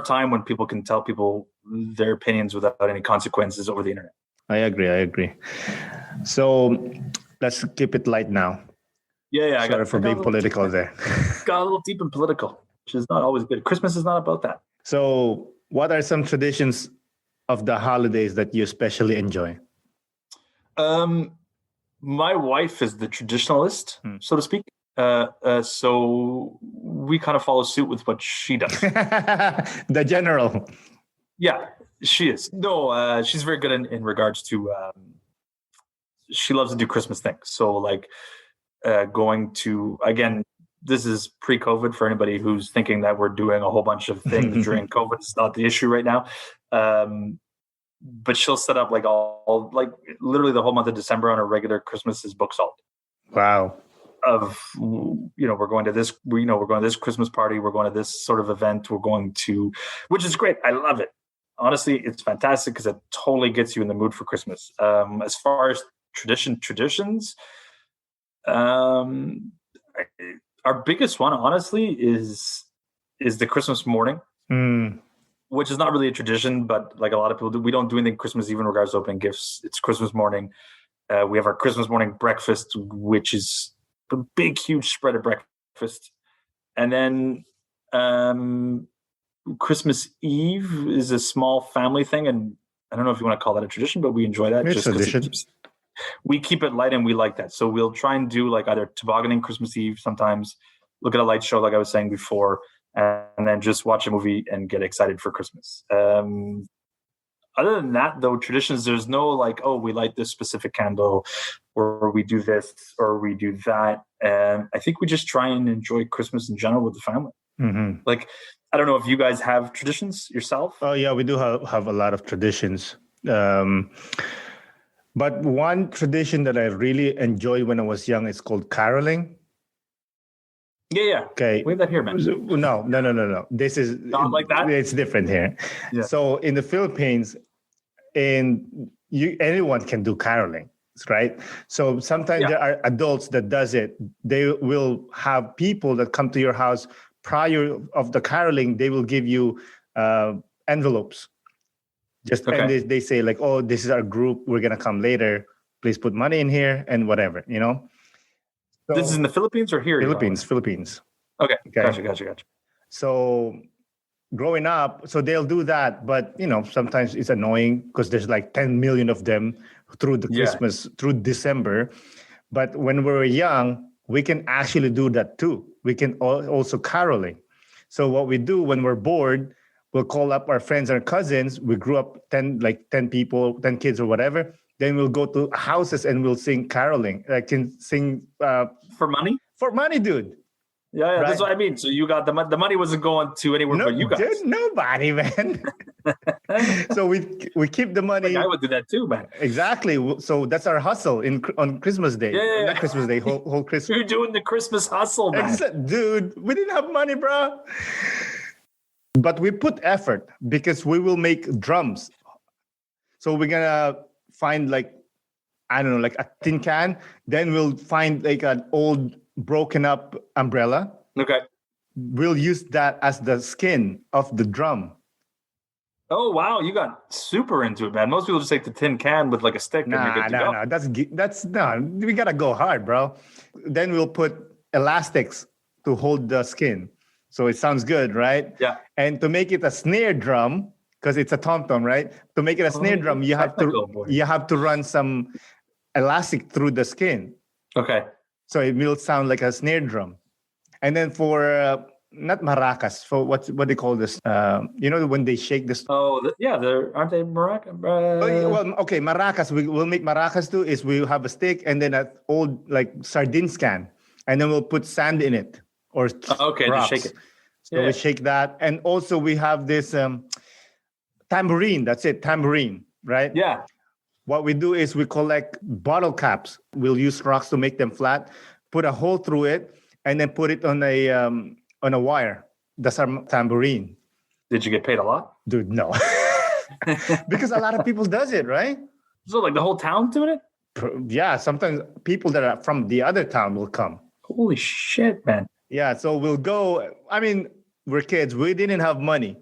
time when people can tell people their opinions without any consequences over the internet. I agree. So let's keep it light now. Yeah. Sorry for being political there. Got a little deep and political, which is not always good. Christmas is not about that. So what are some traditions of the holidays that you especially enjoy? My wife is the traditionalist, so to speak. So we kind of follow suit with what she does. The general. Yeah, she is. No, she's very good in regards to, she loves to do Christmas things. So like going to, again, this is pre-COVID for anybody who's thinking that we're doing a whole bunch of things during COVID. It's not the issue right now. But she'll set up like all like literally the whole month of December on a regular Christmas is book solid. Wow. Of, you know, we're going to this Christmas party. We're going to this sort of event. We're going to, which is great. I love it. Honestly, it's fantastic because it totally gets you in the mood for Christmas. As far as traditions, our biggest one, honestly, is the Christmas morning, which is not really a tradition, but like a lot of people do. We don't do anything Christmas Eve in regards to opening gifts. It's Christmas morning. We have our Christmas morning breakfast, which is a big, huge spread of breakfast. And then Christmas Eve is a small family thing. And I don't know if you want to call that a tradition, but we enjoy that. It's tradition. We keep it light and we like that. So we'll try and do like either tobogganing Christmas Eve sometimes, look at a light show like I was saying before, and then just watch a movie and get excited for Christmas. Other than that, though, traditions, there's no like, oh, we light this specific candle or we do this or we do that. And I think we just try and enjoy Christmas in general with the family. Like, I don't know if you guys have traditions yourself. Oh, yeah, we do have a lot of traditions. But one tradition that I really enjoyed when I was young is called caroling. Yeah. Okay. We have that here, man. No. This is not like that. It's different here. Yeah. So in the Philippines, anyone can do caroling, right? So sometimes there are adults that does it. They will have people that come to your house prior of the caroling. They will give you envelopes. And they say like, oh, this is our group. We're gonna come later. Please put money in here and whatever, you know. So, this is in the Philippines or here? Philippines. Okay. Gotcha. So growing up, so they'll do that, but you know, sometimes it's annoying because there's like 10 million of them through the Christmas, through December. But when we were young, we can actually do that too. We can also caroling. So what we do when we're bored, we'll call up our friends and cousins. We grew up 10 people, 10 kids or whatever. Then we'll go to houses and we'll sing caroling. I can sing for money. For money, dude. Yeah, right? that's what I mean. So you got the money wasn't going to anywhere but you guys. Dude, nobody, man. So we keep the money. Like I would do that too, man. Exactly. So that's our hustle on Christmas Day. Yeah. Not Christmas Day, whole Christmas. You're doing the Christmas hustle, man. Dude, we didn't have money, bro. But we put effort because we will make drums. So we're gonna find like, I don't know, like a tin can. Then we'll find like an old broken up umbrella. Okay. We'll use that as the skin of the drum. Oh wow, you got super into it, man. Most people just take the tin can with like a stick and you're good to go. No. That's no. We gotta go hard, bro. Then we'll put elastics to hold the skin, so it sounds good, right? Yeah. And to make it a snare drum, because it's a tom-tom, right? To make it a snare drum, you have to run some elastic through the skin. Okay. So it will sound like a snare drum. And then for not maracas, for what they call this? When they shake this. Oh, aren't they maracas? Okay, maracas. We'll make maracas too. Is we'll have a stick and then an old like sardines can, and then we'll put sand in it or okay, rocks. just shake it. So we shake that, and also we have this tambourine. That's it, tambourine, right? Yeah. What we do is we collect bottle caps. We'll use rocks to make them flat, put a hole through it, and then put it on a wire. That's our tambourine. Did you get paid a lot? Dude, no. Because a lot of people does it, right? So like the whole town doing it? Yeah, sometimes people that are from the other town will come. Holy shit, man. Yeah, so we'll go. I mean, we're kids. We didn't have money.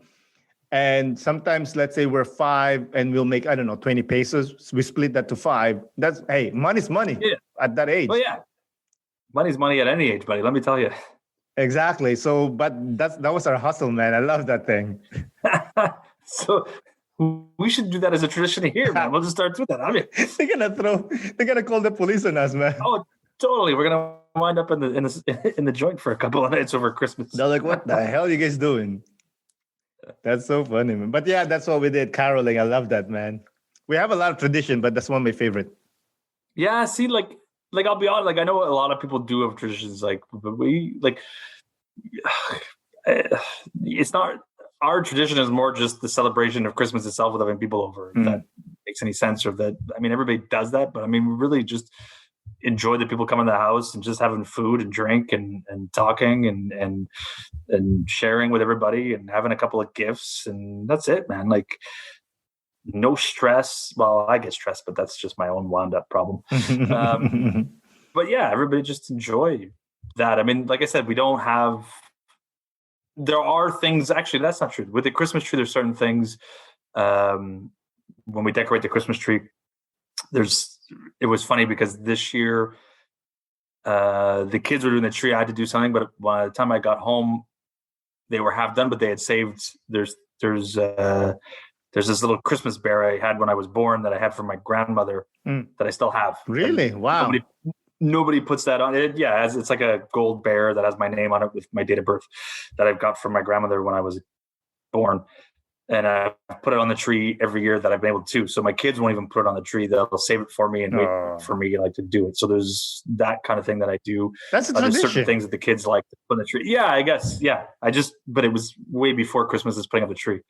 And sometimes, let's say we're 5 and we'll make, 20 pesos. So we split that to 5. Hey, money's money at that age. Oh, yeah. Money's money at any age, buddy. Let me tell you. Exactly. So, but that was our hustle, man. I love that thing. So we should do that as a tradition here, man. We'll just start with that. I mean, they're gonna call the police on us, man. Oh, totally. We're gonna wind up in the joint for a couple of nights over Christmas. They're like, what the hell are you guys doing? That's so funny, man. But yeah, that's what we did. Caroling. I love that, man. We have a lot of tradition, but that's one of my favorite. Yeah, see, like I'll be honest, like I know a lot of people do have traditions, like, but we like it's not our tradition is more just the celebration of Christmas itself with having people over. If that makes any sense, or that I mean everybody does that, but I mean we really just enjoy the people coming to the house and just having food and drink and talking and sharing with everybody and having a couple of gifts, and that's it, man. Like no stress. Well, I get stressed, but that's just my own wound up problem. But yeah, everybody just enjoy that. I mean, like I said, we don't have, there are things, actually, that's not true. With the Christmas tree, there's certain things, when we decorate the Christmas tree, it was funny because this year, the kids were doing the tree. I had to do something, but by the time I got home, they were half done, but they had saved, there's this little Christmas bear I had when I was born that I had from my grandmother that I still have. Really? And wow. Nobody puts that on it. Yeah, it's like a gold bear that has my name on it with my date of birth that I've got from my grandmother when I was born. And I put it on the tree every year that I've been able to. So my kids won't even put it on the tree. They'll save it for me and wait for me like to do it. So there's that kind of thing that I do. That's a tradition. There's certain things that the kids like to put on the tree. Yeah, I guess. Yeah. But it was way before Christmas is putting up the tree.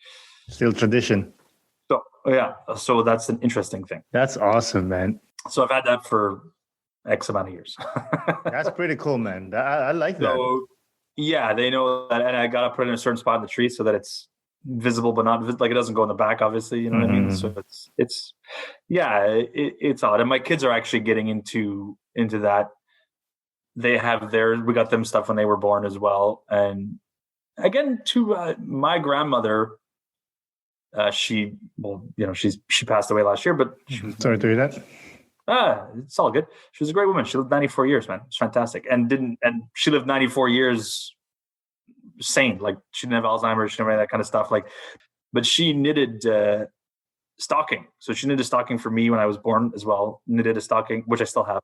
Still tradition. So yeah. So that's an interesting thing. That's awesome, man. So I've had that for X amount of years. That's pretty cool, man. I like that. So yeah, they know that, and I gotta put it in a certain spot in the tree so that it's visible, but not like it doesn't go in the back, obviously. You know what I mean? So it's odd. And my kids are actually getting into that. They have we got them stuff when they were born as well. And again, to my grandmother, she passed away last year, but sorry to hear that. It's all good. She was a great woman. She lived 94 years, man. It's fantastic. And she lived 94 years sane. Like she didn't have Alzheimer's, she didn't have any of that kind of stuff. Like, but she knitted stocking. So she knitted a stocking for me when I was born as well. Knitted a stocking, which I still have.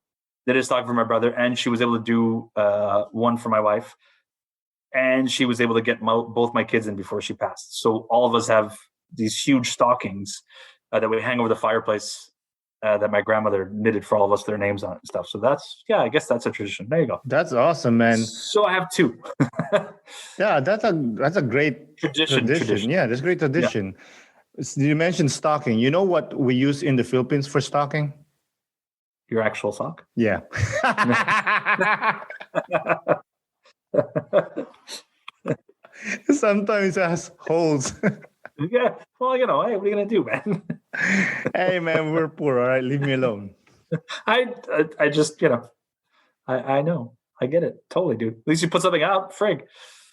Knitted a stocking for my brother, and she was able to do one for my wife. And she was able to get both my kids in before she passed. So all of us have these huge stockings that we hang over the fireplace that my grandmother knitted for all of us, their names on it and stuff. So I guess that's a tradition. There you go. That's awesome, man. So I have two. Yeah, that's a great tradition. Yeah, that's a great tradition. Yeah. You mentioned stocking. You know what we use in the Philippines for stocking? Your actual sock? Yeah. Sometimes it has holes. Yeah. Well, hey, what are you gonna do, man? Hey, man, we're poor. All right, leave me alone. I just, I know. I get it. Totally, dude. At least you put something out, frig.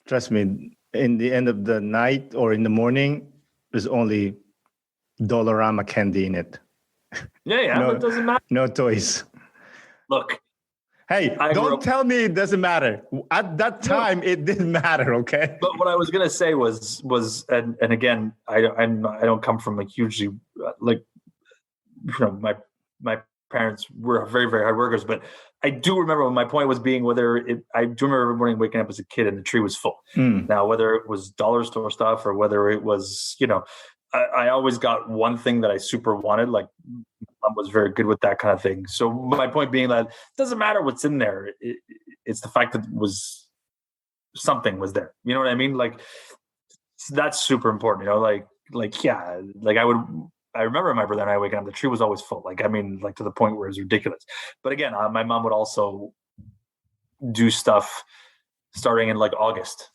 Trust me, in the end of the night or in the morning, there's only Dollarama candy in it. Yeah, no, it doesn't matter. No toys. Look. Hey, don't tell me it doesn't matter. At that time, it didn't matter, okay? But what I was gonna say was, and again, I don't come from a hugely my parents were very, very hard workers, but I do remember my point was being I do remember every morning waking up as a kid and the tree was full. Now, whether it was dollar store stuff or whether it was, I always got one thing that I super wanted. Like, mom was very good with that kind of thing. So my point being that it doesn't matter what's in there. It's the fact that something was there. You know what I mean? Like, that's super important. I remember my brother and I waking up, the tree was always full. To the point where it was ridiculous. But again, my mom would also do stuff starting in August.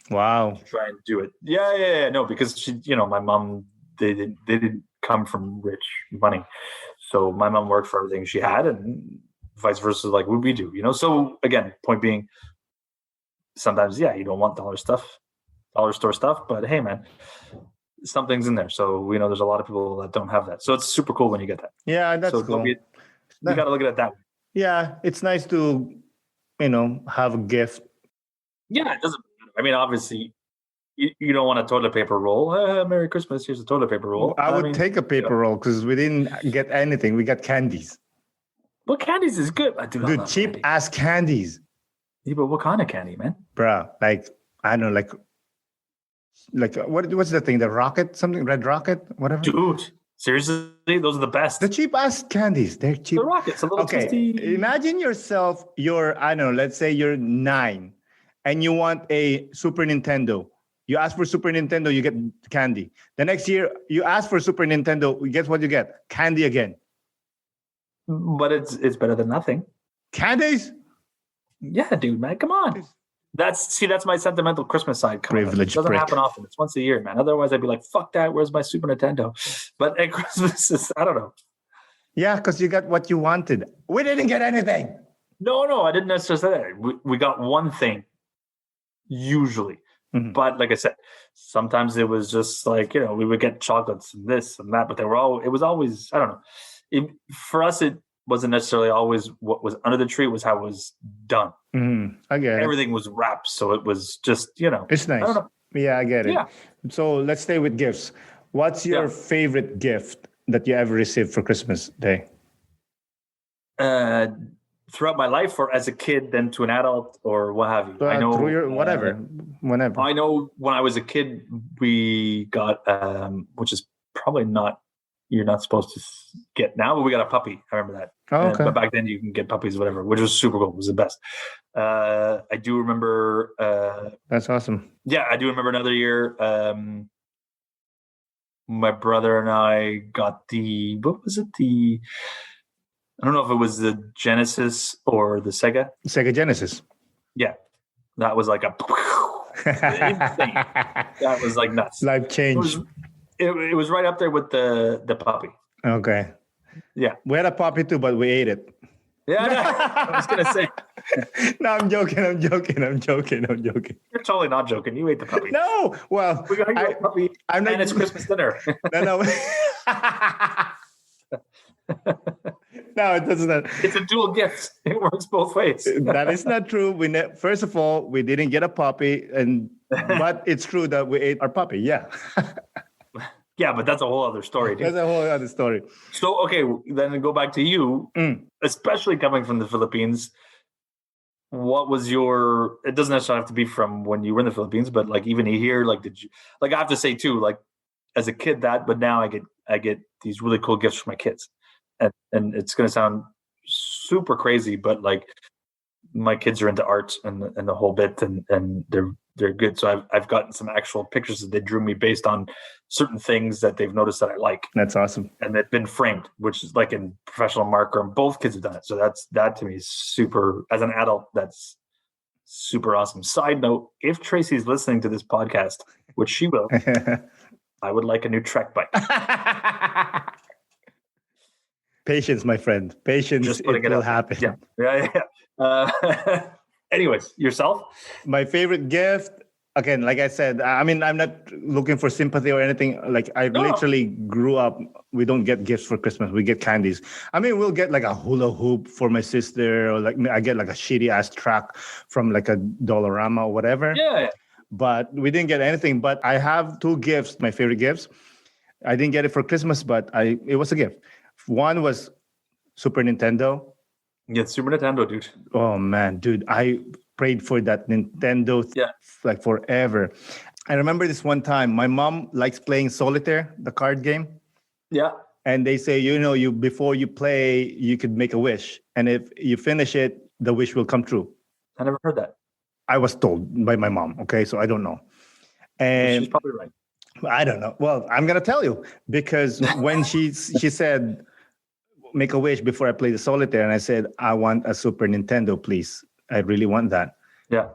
Wow. Try and do it. Yeah. No, because she, my mom, they didn't come from rich money. So my mom worked for everything she had and vice versa, like what we do, So again, point being, sometimes, you don't want dollar store stuff, but hey, man, something's in there. So we know there's a lot of people that don't have that. So it's super cool when you get that. Yeah, that's cool. You got to look at it that way. Yeah, it's nice to, have a gift. Yeah, it doesn't. I mean, obviously, you don't want a toilet paper roll. Merry Christmas. Here's a toilet paper roll. I would take a paper roll because we didn't get anything. We got candies. Well, candies is good. Dude, cheap ass candies. Yeah, but what kind of candy, man? Bruh, I don't know, what's the thing? The rocket? Something? Red rocket? Whatever? Dude, seriously? Those are the best. The cheap ass candies. They're cheap. The rockets, a little tasty. Imagine yourself, let's say you're 9 and you want a Super Nintendo. You ask for Super Nintendo, you get candy. The next year, you ask for Super Nintendo, guess what you get? Candy again. But it's better than nothing. Candies? Yeah, dude, man, come on. That's my sentimental Christmas side. Privilege. It doesn't happen often. It's once a year, man. Otherwise, I'd be like, fuck that. Where's my Super Nintendo? But at Christmas is, I don't know. Yeah, because you got what you wanted. We didn't get anything. No, I didn't necessarily say that. We got one thing, usually. Mm-hmm. But like I said, sometimes it was just we would get chocolates and this and that, but it was always, I don't know. For us, it wasn't necessarily always what was under the tree, it was how it was done. Mm-hmm. I get it. Everything was wrapped, so it was just, It's nice. I don't know. Yeah, I get it. Yeah. So let's stay with gifts. What's your favorite gift that you ever received for Christmas Day? Throughout my life, or as a kid, then to an adult, or what have you? I know whenever. I know when I was a kid, we got, which is probably you're not supposed to get now, but we got a puppy. I remember that. Oh, okay. But back then you can get puppies, whatever, which was super cool. It was the best. I do remember. That's awesome. Yeah, I do remember another year. My brother and I got what was it? I don't know if it was the Genesis or the Sega. Sega Genesis. Yeah. That was like that was like nuts. Life change. It was right up there with the puppy. Okay. Yeah. We had a puppy too, but we ate it. Yeah, I was going to say. No, I'm joking. You're totally not joking. You ate the puppy. No. Well, we got a puppy and it's Christmas dinner. No. No, it doesn't. It's a dual gift. It works both ways. That is not true. First of all, we didn't get a puppy, but it's true that we ate our puppy. Yeah. Yeah, but that's a whole other story, dude. That's a whole other story. So, okay, then go back to you, especially coming from the Philippines. What was it doesn't necessarily have to be from when you were in the Philippines, but even here, did you, I have to say too, as a kid but now I get these really cool gifts for my kids. and it's going to sound super crazy, but like my kids are into art and the whole bit, and they're good. So I've gotten some actual pictures that they drew me based on certain things that they've noticed that I like. That's awesome. And they've been framed, which is like in professional marker, and both kids have done it. So that to me is super, as an adult, that's super awesome. Side note, if Tracy's listening to this podcast, which she will, I would like a new Trek bike. Patience, my friend. Patience. Just putting it will happen. Yeah. Anyways, yourself? My favorite gift, again, like I said, I mean, I'm not looking for sympathy or anything. Like I literally grew up, we don't get gifts for Christmas. We get candies. I mean, we'll get like a hula hoop for my sister, or like I get like a shitty ass truck from like a Dollarama or whatever. Yeah. But we didn't get anything. But I have two gifts, my favorite gifts. I didn't get it for Christmas, but it was a gift. One was Super Nintendo. Yeah, Super Nintendo, dude. Oh man, dude, I prayed for that Nintendo like forever. I remember this one time, my mom likes playing solitaire, the card game. Yeah. And they say, you before you play, you could make a wish. And if you finish it, the wish will come true. I never heard that. I was told by my mom. Okay, so I don't know. And she's probably right. I don't know. Well, I'm gonna tell you, because when she said, make a wish before I play the solitaire, and I said, I want a Super Nintendo, please. I really want that. Yeah.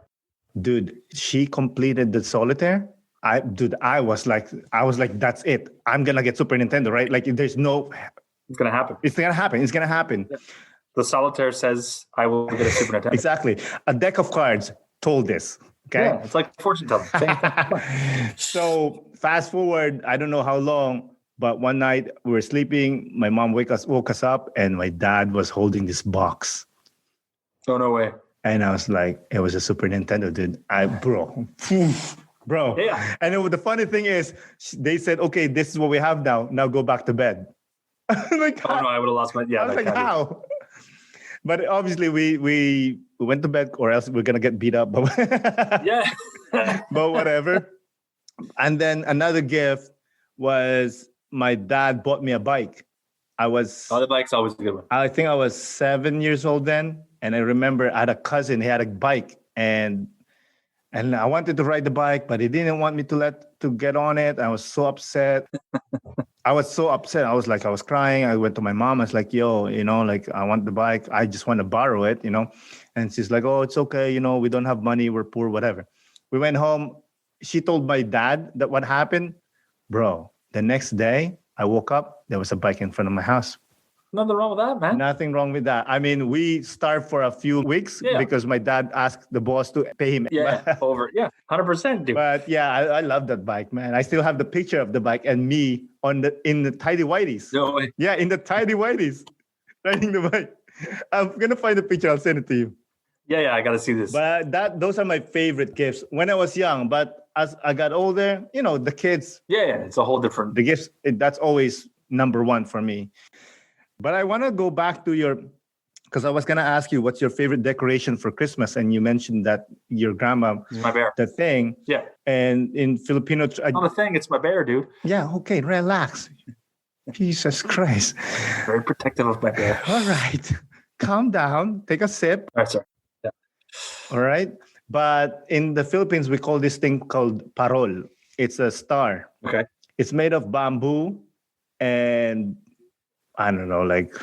Dude, she completed the solitaire. I was like, that's it. I'm gonna get Super Nintendo, right? Like there's no It's gonna happen. It's gonna happen. Yeah. The solitaire says I will get a Super Nintendo. Exactly. A deck of cards told this. Okay. Yeah, it's like fortune telling. So fast forward, I don't know how long, but one night we were sleeping. My mom woke us up, and my dad was holding this box. Oh, no way. And I was like, it was a Super Nintendo, dude. Bro. Yeah. And the funny thing is, they said, okay, this is what we have now. Now go back to bed. Like, oh, no, I would have lost my... Yeah, I was like, how? But obviously, we went to bed, or else we're going to get beat up. But yeah. But whatever. And then another gift was my dad bought me a bike. The bike's always a good one. I think I was 7 years old then. And I remember I had a cousin, he had a bike, and I wanted to ride the bike, but he didn't want me to get on it. I was so upset. I was crying. I went to my mom. I was like, yo, I want the bike. I just want to borrow it, And she's like, oh, it's okay. We don't have money. We're poor, whatever. We went home. She told my dad that what happened. Bro, the next day I woke up, there was a bike in front of my house. Nothing wrong with that, man. Nothing wrong with that. I mean, we starved for a few weeks because my dad asked the boss to pay him. Yeah, 100%, dude. But yeah, I love that bike, man. I still have the picture of the bike and me in the tidy whities. No way. Yeah, in the tidy whities, riding the bike. I'm gonna find the picture. I'll send it to you. Yeah, I gotta see this. But those are my favorite gifts when I was young. But as I got older, the kids. Yeah, it's a whole different. The gifts. That's always number one for me. But I want to go back to because I was going to ask you, what's your favorite decoration for Christmas? And you mentioned that your grandma, my bear. The thing. Yeah. And in Filipino... Not the thing, it's my bear, dude. Yeah, okay, relax. Jesus Christ. Very protective of my bear. All right. Calm down. Take a sip. All right, sorry. Yeah. All right. But in the Philippines, we call this thing called parol. It's a star. Okay. It's made of bamboo and... I don't know, like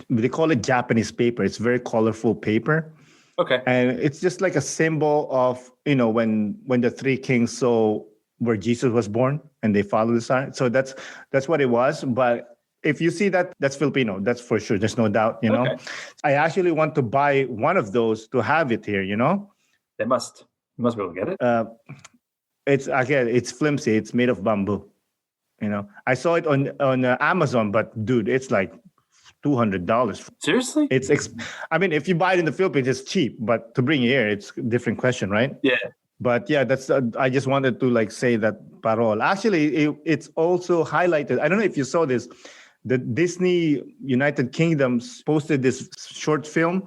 they call it Japanese paper. It's very colorful paper. Okay. And it's just like a symbol of, when the three kings saw where Jesus was born and they followed the star. So that's what it was. But if you see that, that's Filipino. That's for sure. There's no doubt, Okay. I actually want to buy one of those to have it here, They must. You must be able to get it. It's flimsy. It's made of bamboo. I saw it on Amazon, but dude, it's like $200. Seriously? I mean, if you buy it in the Philippines, it's cheap, but to bring it here, it's a different question, right? Yeah. But yeah, that's. I just wanted to say that parol. Actually, it's also highlighted. I don't know if you saw this. The Disney United Kingdoms posted this short film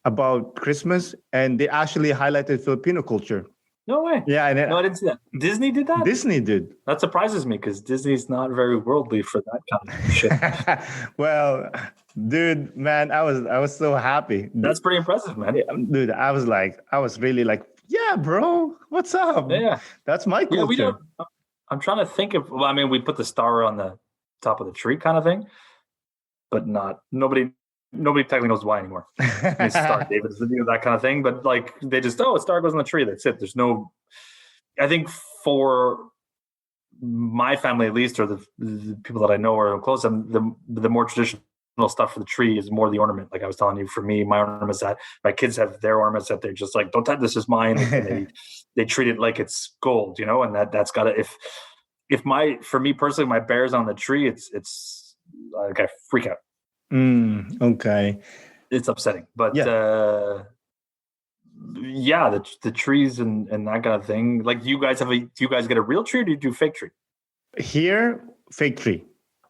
about Christmas, and they actually highlighted Filipino culture. No way. Yeah, and No, I didn't see that. Disney did that? Disney did. That surprises me because Disney's not very worldly for that kind of shit. Well, dude, man, I was so happy. That's pretty impressive, man. Dude, I was really like, yeah, bro, what's up? Yeah. That's my Yeah, we culture. don't. I'm trying to think of. Well, I mean, we put the star on the top of the tree, kind of thing, but not nobody. Nobody technically knows why anymore. It's Star David, that kind of thing. But like, they just a star goes on the tree. That's it. There's no. I think for my family, at least, or the people that I know are close, and the more traditional stuff for the tree is more the ornament. Like I was telling you, for me, my ornaments that my kids have their ornaments that they're just like, don't touch, this is mine. And they treat it like it's gold, and that's got to, if for me personally, my bear's on the tree, it's like I freak out. Okay. It's upsetting, but Yeah. The trees and that kind of thing. Like, do you guys get a real tree or do you do fake tree? Here, fake tree.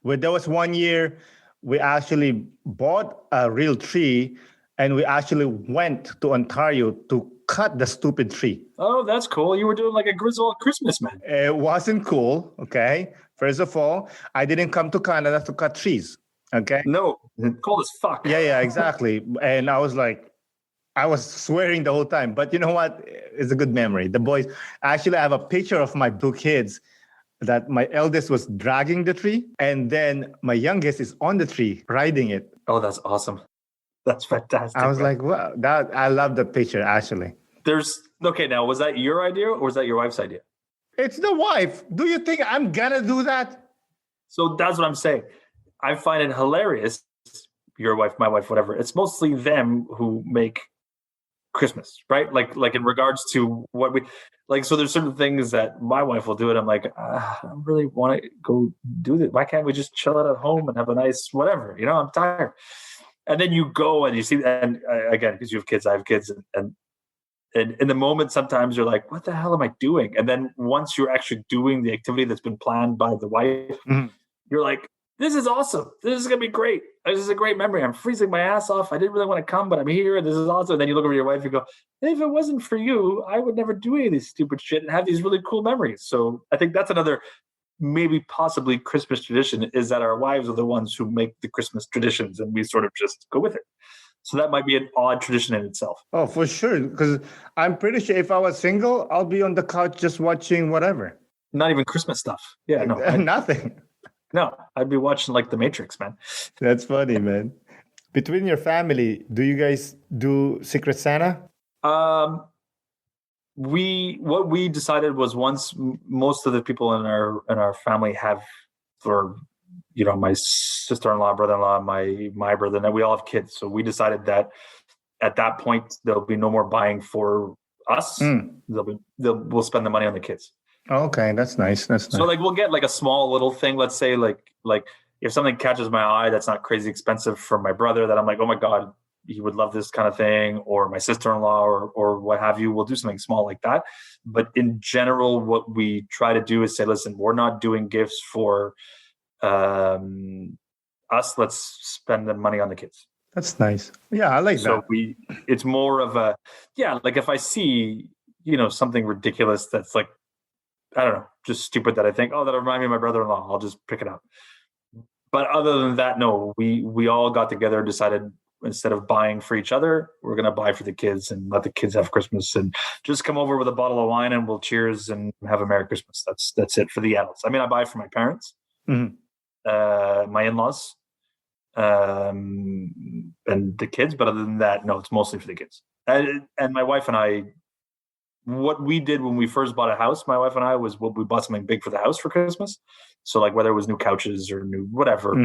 There was one year we actually bought a real tree and we actually went to Ontario to cut the stupid tree. Oh, that's cool. You were doing like a grizzle Christmas, man. It wasn't cool, okay? First of all, I didn't come to Canada to cut trees, okay? No, it's cold as fuck. Yeah, exactly. And I was like, I was swearing the whole time. But you know what? It's a good memory. The boys, actually, I have a picture of my two kids that my eldest was dragging the tree. And then my youngest is on the tree riding it. Oh, that's awesome. That's fantastic. I was like, wow, I love that picture, actually. Now, was that your idea or was that your wife's idea? It's the wife. Do you think I'm going to do that? So that's what I'm saying. I find it hilarious. Your wife, my wife, whatever. It's mostly them who make Christmas, right? Like in regards to what we like. So there's certain things that my wife will do, and I'm like, I don't really want to go do that. Why can't we just chill out at home and have a nice whatever? I'm tired. And then you go and you see, and again, because you have kids, I have kids, and in the moment, sometimes you're like, what the hell am I doing? And then once you're actually doing the activity that's been planned by the wife, you're like, this is awesome. This is going to be great. This is a great memory. I'm freezing my ass off. I didn't really want to come, but I'm here. This is awesome. And then you look over your wife and go, if it wasn't for you, I would never do any of this stupid shit and have these really cool memories. So I think that's another maybe possibly Christmas tradition, is that our wives are the ones who make the Christmas traditions and we sort of just go with it. So that might be an odd tradition in itself. Oh, for sure. Because I'm pretty sure if I was single, I'll be on the couch just watching whatever. Not even Christmas stuff. Yeah, no. Nothing. No, I'd be watching like The Matrix, man. That's funny, man. Between your family, do you guys do Secret Santa? What we decided was, once most of the people in our family have, for my sister-in-law, brother-in-law, my brother, and we all have kids. So we decided that at that point there'll be no more buying for us. We'll spend the money on the kids. Okay, that's nice. So like we'll get like a small little thing. Let's say like if something catches my eye that's not crazy expensive for my brother, that I'm like, oh my God, he would love this kind of thing, or my sister-in-law or what have you, we'll do something small like that. But in general, what we try to do is say, listen, we're not doing gifts for us. Let's spend the money on the kids. That's nice. Yeah, I like that. So it's more of a, like if I see, something ridiculous that's like, I don't know, just stupid, that I think, oh, that'll remind me of my brother-in-law, I'll just pick it up. But other than that, no, we all got together and decided, instead of buying for each other, we're going to buy for the kids and let the kids have Christmas, and just come over with a bottle of wine and we'll cheers and have a Merry Christmas. That's it for the adults. I mean, I buy for my parents, my in-laws, and the kids. But other than that, no, it's mostly for the kids. And my wife and I, what we did when we first bought a house, my wife and I, was we bought something big for the house for Christmas. So like whether it was new couches or new whatever,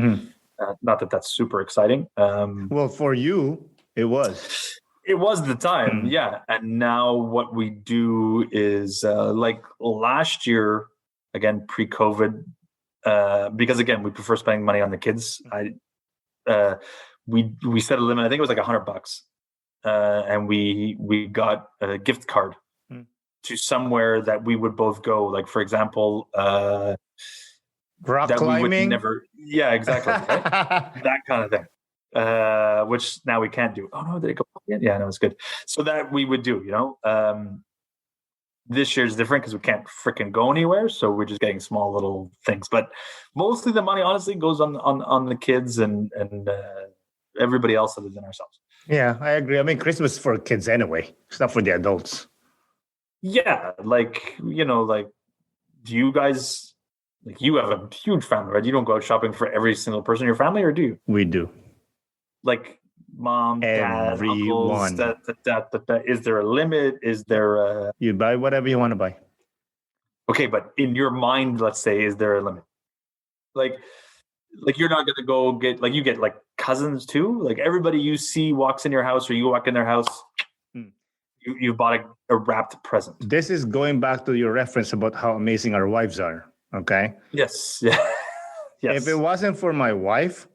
not that that's super exciting. Well, for you, it was. It was the time, yeah. And now what we do is like last year, again, pre-COVID, because again, we prefer spending money on the kids. We set a limit. I think it was like $100, and we got a gift card to somewhere that we would both go. Like, for example, rock climbing. Yeah, exactly. Right? That kind of thing. Which now we can't do. Oh no, did it go again? Yeah, no, it's good. So that we would do, This year's different because we can't freaking go anywhere, so we're just getting small little things. But mostly the money, honestly, goes on the kids and everybody else other than ourselves. Yeah, I agree. I mean, Christmas is for kids anyway. It's not for the adults. Yeah, like, do you guys, like, you have a huge family, right? You don't go out shopping for every single person in your family, or do you? We do. Like mom, dad, Everyone. uncles, is there a limit? Is there a... You buy whatever you want to buy. Okay, but in your mind, let's say, is there a limit? Like you're not going to go get, like, you get like cousins too? Like everybody you see walks in your house or you walk in their house, you bought a wrapped present. This is going back to your reference about how amazing our wives are, okay? Yes. Yeah. Yes. If it wasn't for my wife,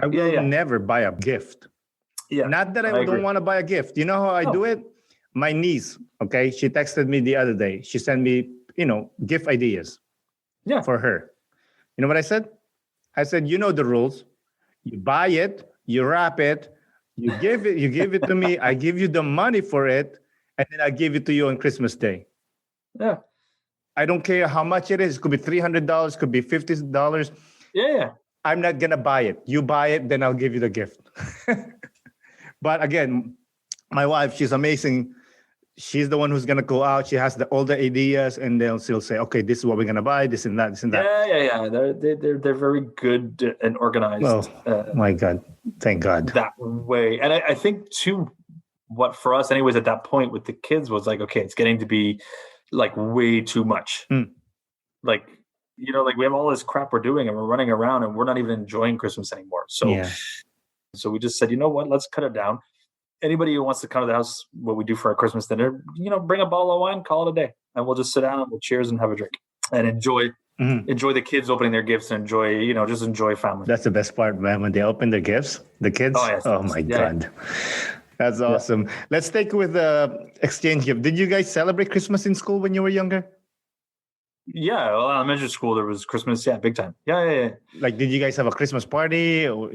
I would never buy a gift. Yeah. Not that I don't agree. want to buy a gift. You know how I do it? My niece, okay, she texted me the other day. She sent me, gift ideas for her. You know what I said? I said, you know the rules. You buy it, you wrap it, you give it to me. I give you the money for it, and then I give it to you on Christmas Day. Yeah. I don't care how much it is. It could be $300, could be $50. Yeah. I'm not gonna buy it. You buy it, then I'll give you the gift. But again, my wife, she's amazing. She's the one who's gonna go out. She has all the ideas, and they'll still say, "Okay, this is what we're gonna buy. This and that. This and that." Yeah. They're very good and organized. Oh my God! Thank God. That way, and I think too, what for us, anyways, at that point with the kids was like, okay, it's getting to be like way too much. Like, like we have all this crap we're doing, and we're running around, and we're not even enjoying Christmas anymore. So we just said, you know what? Let's cut it down. Anybody who wants to come to the house, what we do for our Christmas dinner, bring a bottle of wine, call it a day, and we'll just sit down and we'll cheers and have a drink and enjoy the kids opening their gifts and enjoy, just enjoy family. That's the best part, man. When they open their gifts, the kids. Oh, yes. Oh my God, that's awesome. Yeah. Let's take with the exchange gift. Did you guys celebrate Christmas in school when you were younger? Yeah, well, elementary school there was Christmas. Yeah, big time. Yeah. Like, did you guys have a Christmas party? Or,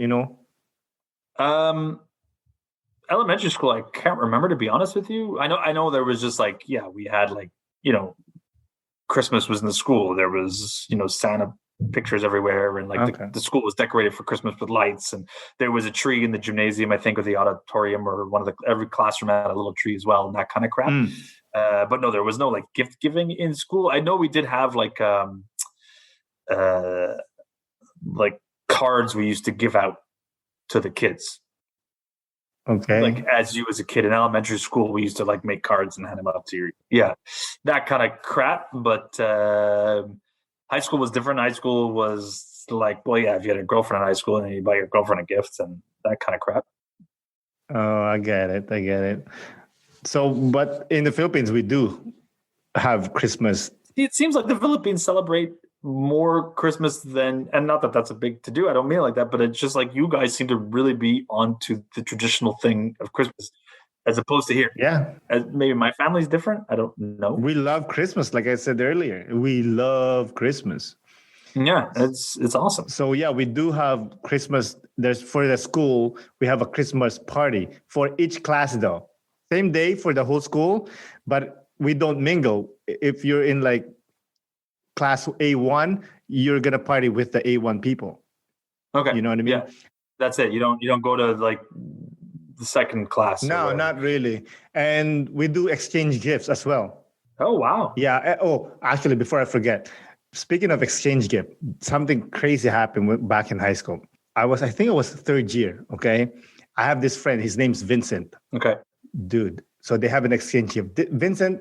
Elementary school, I can't remember, to be honest with you. I know there was just like, we had like, Christmas was in the school. There was, Santa pictures everywhere, and like the school was decorated for Christmas with lights, and there was a tree in the gymnasium, I think, or the auditorium, or every classroom had a little tree as well, and that kind of crap. But no, there was no like gift giving in school. I know we did have like cards we used to give out to the kids. Okay. Like as a kid in elementary school, we used to like make cards and hand them up to you. That kind of crap. But high school was different. High school was like, if you had a girlfriend in high school, and then you buy your girlfriend a gift and that kind of crap. Oh, I get it. So, but in the Philippines, we do have Christmas. It seems like the Philippines celebrate more Christmas than, and not that that's a big to do, I don't mean it like that, but it's just like you guys seem to really be onto the traditional thing of Christmas as opposed to here. Yeah. Maybe my family's different. I don't know. We love Christmas. Like I said earlier, we love Christmas. Yeah, it's awesome. So yeah, we do have Christmas. There's for the school, we have a Christmas party for each class though. Same day for the whole school, but we don't mingle. If you're in like class A1, you're gonna party with the A1 people. Okay. You know what I mean? Yeah. That's it. You don't go to like the second class. No, not really. And we do exchange gifts as well. Oh, wow. Yeah. Oh, actually, before I forget, speaking of exchange gift, something crazy happened back in high school. I think it was third year. Okay. I have this friend, his name's Vincent. Okay. Dude. So they have an exchange gift. Vincent,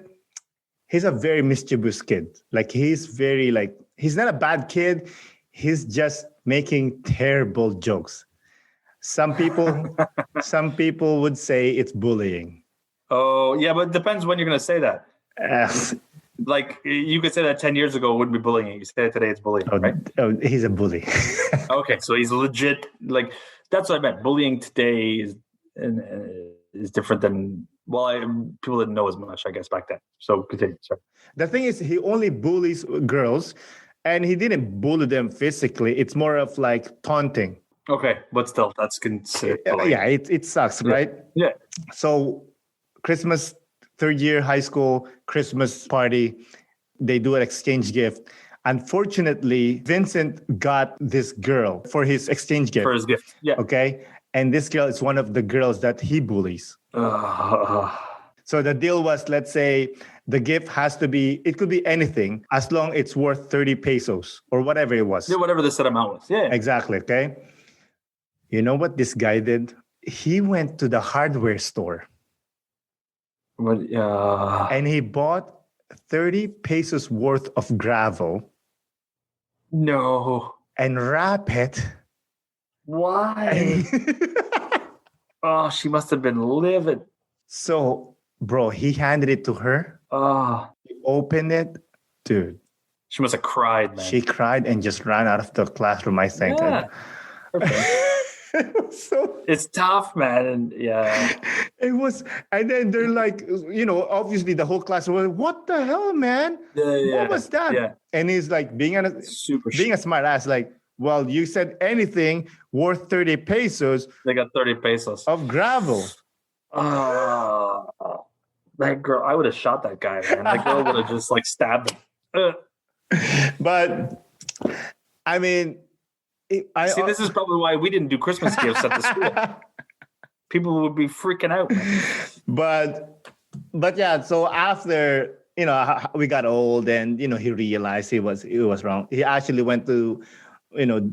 he's a very mischievous kid. Like he's not a bad kid. He's just making terrible jokes. Some people would say it's bullying. Oh, yeah, but it depends when you're going to say that. Like you could say that 10 years ago, it wouldn't be bullying. You say it today, it's bullying, right? Oh, he's a bully. Okay, so he's legit. Like that's what I meant. Bullying today is different than, people didn't know as much, I guess, back then. So continue. Sorry. The thing is, he only bullies girls, and he didn't bully them physically. It's more of like taunting. Okay, but still, that's considered. Yeah, it sucks, right? Yeah. So Christmas third year high school Christmas party. They do an exchange gift. Unfortunately, Vincent got this girl for his exchange gift. For his gift. Yeah. Okay. And this girl is one of the girls that he bullies. So the deal was, let's say the gift has to be, it could be anything as long it's worth 30 pesos or whatever it was. Yeah, whatever the set amount was. Yeah. Exactly. Okay. You know what this guy did? He went to the hardware store. What? And he bought 30 pesos worth of gravel. No. And wrap it. Why? Oh, she must have been livid. So, bro, he handed it to her. Oh. He opened it. Dude. She must have cried, man. She cried and just ran out of the classroom, I think. Yeah. So it's tough, man. And yeah. It was, and then they're like, obviously the whole class was, what the hell, man? What was that? Yeah. And he's like being a smart ass, like, well, you said anything worth 30 pesos. They got 30 pesos of gravel. That girl, I would have shot that guy, man. That girl would have just like stabbed him. But I mean, this is probably why we didn't do Christmas gifts at the school. People would be freaking out. But yeah, so after we got old and he realized he was wrong. He actually went to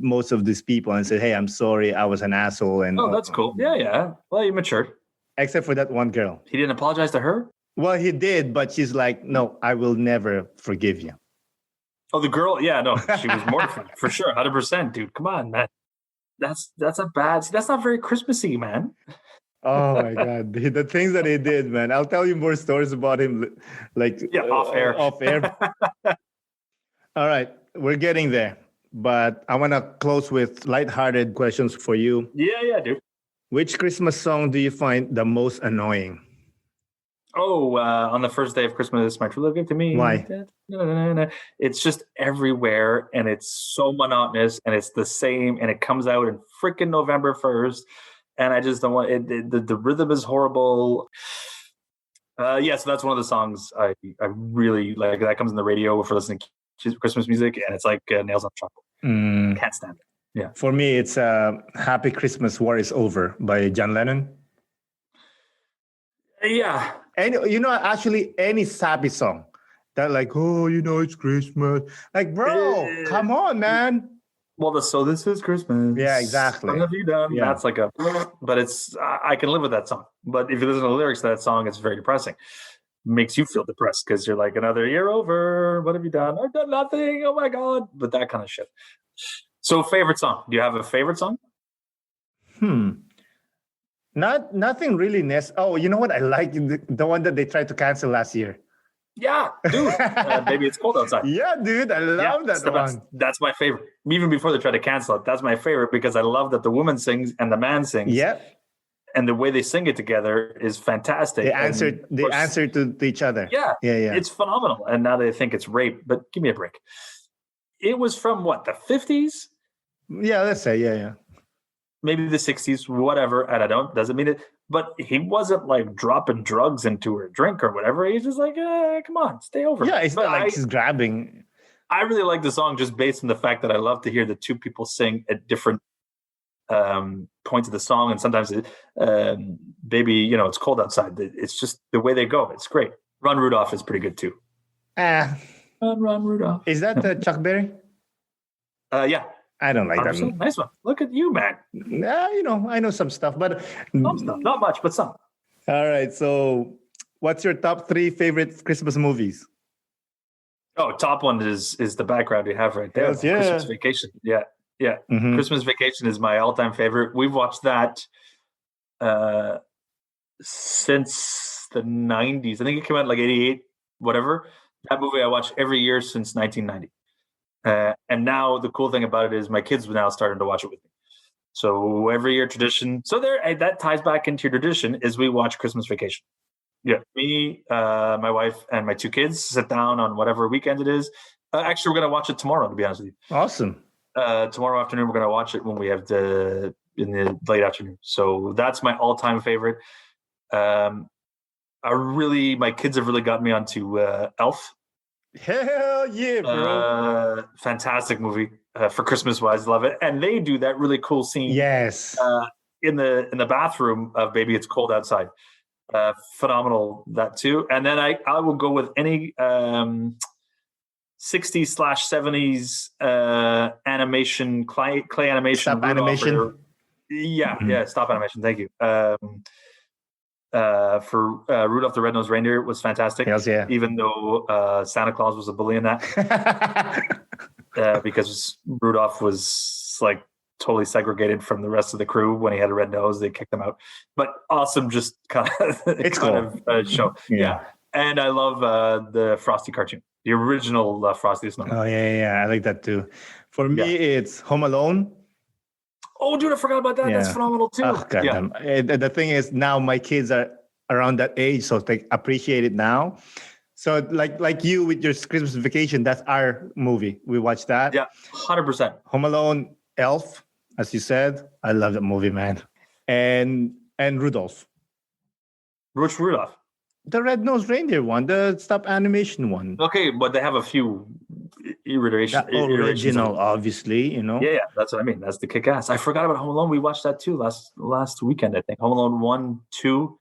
most of these people and said, "Hey, I'm sorry, I was an asshole." And that's cool. Yeah. Well, you matured. Except for that one girl. He didn't apologize to her? Well, he did, but she's like, "No, I will never forgive you." Oh, the girl? Yeah, no, she was mortified for sure, 100%, dude. Come on, man. That's a bad. That's not very Christmassy, man. Oh my God, the things that he did, man. I'll tell you more stories about him, off air. Off air. All right, we're getting there, but I want to close with lighthearted questions for you. Yeah, dude. Which Christmas song do you find the most annoying? Oh, on the first day of Christmas, my true love gave to me. Why? It's just everywhere, and it's so monotonous, and it's the same, and it comes out in freaking November 1st, and I just don't want it. The rhythm is horrible. So that's one of the songs I really like. That comes on the radio for listening to Christmas music, and it's like nails on chalkboard. Can't stand it. Yeah. For me, it's "Happy Christmas, War is Over" by John Lennon. Yeah. And actually any sappy song that it's Christmas. Like, bro, come on, man. Well, so this is Christmas. Yeah, exactly. What have you done? Yeah. That's but it's, I can live with that song. But if you listen to the lyrics to that song, it's very depressing. Makes you feel depressed because you're like, another year over. What have you done? I've done nothing. Oh my God. But that kind of shit. So favorite song. Do you have a favorite song? Nothing really. Oh, you know what? I like the one that they tried to cancel last year. Yeah, dude. Maybe it's cold outside. Yeah, dude. I love that one. That's my favorite. Even before they try to cancel it, that's my favorite because I love that the woman sings and the man sings. Yeah. And the way they sing it together is fantastic. They answer to each other. Yeah. Yeah. It's phenomenal. And now they think it's rape, but give me a break. It was from what, the 50s? Yeah, let's say, yeah. Maybe the 60s, whatever. And doesn't mean it. But he wasn't like dropping drugs into her drink or whatever. He's just like, come on, stay over. Yeah, it's not like he's grabbing. I really like the song just based on the fact that I love to hear the two people sing at different points of the song. And sometimes, baby, it's cold outside. It's just the way they go. It's great. Run Rudolph is pretty good too. Run Rudolph. Is that Chuck Berry? Yeah. I don't like that. Nice one. Look at you, man. I know some stuff, but some stuff. Not much, but some. All right. So, what's your top 3 favorite Christmas movies? Oh, top one is the background we have right there. Yes, yeah. Christmas Vacation. Yeah. Mm-hmm. Christmas Vacation is my all-time favorite. We've watched that since the 90s. I think it came out like 88, whatever. That movie I watched every year since 1990. And now the cool thing about it is my kids are now starting to watch it with me. So every year tradition. So that ties back into your tradition is we watch Christmas Vacation. Yeah. Me, my wife, and my 2 kids sit down on whatever weekend it is. Actually, we're going to watch it tomorrow, to be honest with you. Awesome. Tomorrow afternoon, we're going to watch it when we have in the late afternoon. So that's my all-time favorite. my kids have really got me onto Elf. Hell yeah, bro. Fantastic movie for Christmas wise. Love it. And they do that really cool scene. Yes. In the bathroom of Baby It's Cold Outside. Phenomenal, that too. And then I will go with any 60s/70s animation, clay animation. Stop animation. Stop animation. Thank you. For Rudolph the Red-Nosed Reindeer was fantastic. Hells yeah. Even though Santa Claus was a bully in that. Because Rudolph was like totally segregated from the rest of the crew when he had a red nose. They kicked him out. But awesome, just kind of show. Yeah. And I love the Frosty cartoon, the original Frosty the Snowman. Oh yeah, I like that too. For me, it's Home Alone. Oh, dude, I forgot about that. Yeah. That's phenomenal too. Oh, goddamn. Yeah. The thing is, now my kids are around that age, so they appreciate it now. So like you with your Christmas Vacation, that's our movie. We watched that. Yeah, 100%. Home Alone, Elf, as you said. I love that movie, man. And Rudolph. Which Rudolph? The Red-Nosed Reindeer one, the stop animation one. Okay, but they have a few iterations. Original, obviously, you know. Yeah, that's what I mean. That's the kick-ass. I forgot about Home Alone. We watched that too last weekend, I think. Home Alone 1, 2,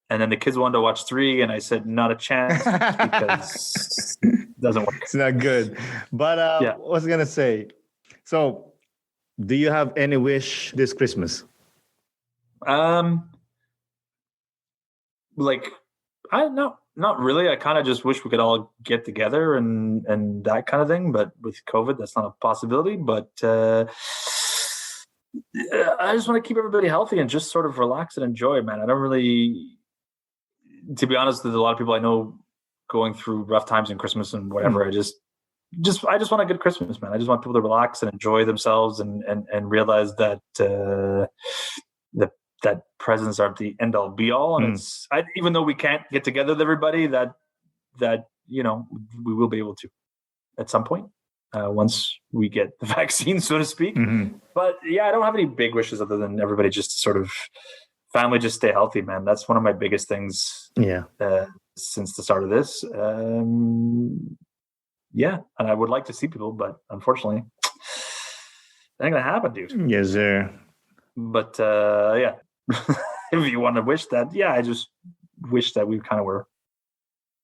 and then the kids wanted to watch 3, and I said, not a chance, because it doesn't work. It's not good. But what was I going to say? So, do you have any wish this Christmas? Not really. I kind of just wish we could all get together and that kind of thing. But with COVID, that's not a possibility. But I just want to keep everybody healthy and just sort of relax and enjoy, man. I don't really, to be honest, there's a lot of people I know going through rough times in Christmas and whatever. I just want a good Christmas, man. I just want people to relax and enjoy themselves and realize that that presents aren't the end all be all. And even though we can't get together with everybody, that we will be able to at some point once we get the vaccine, so to speak. Mm-hmm. But yeah, I don't have any big wishes other than everybody just to sort of family, just stay healthy, man. That's one of my biggest things. Yeah. Since the start of this. Yeah. And I would like to see people, but unfortunately it ain't gonna happen, dude. Yes, sir. But yeah. If you want to wish that, I just wish that we kind of were.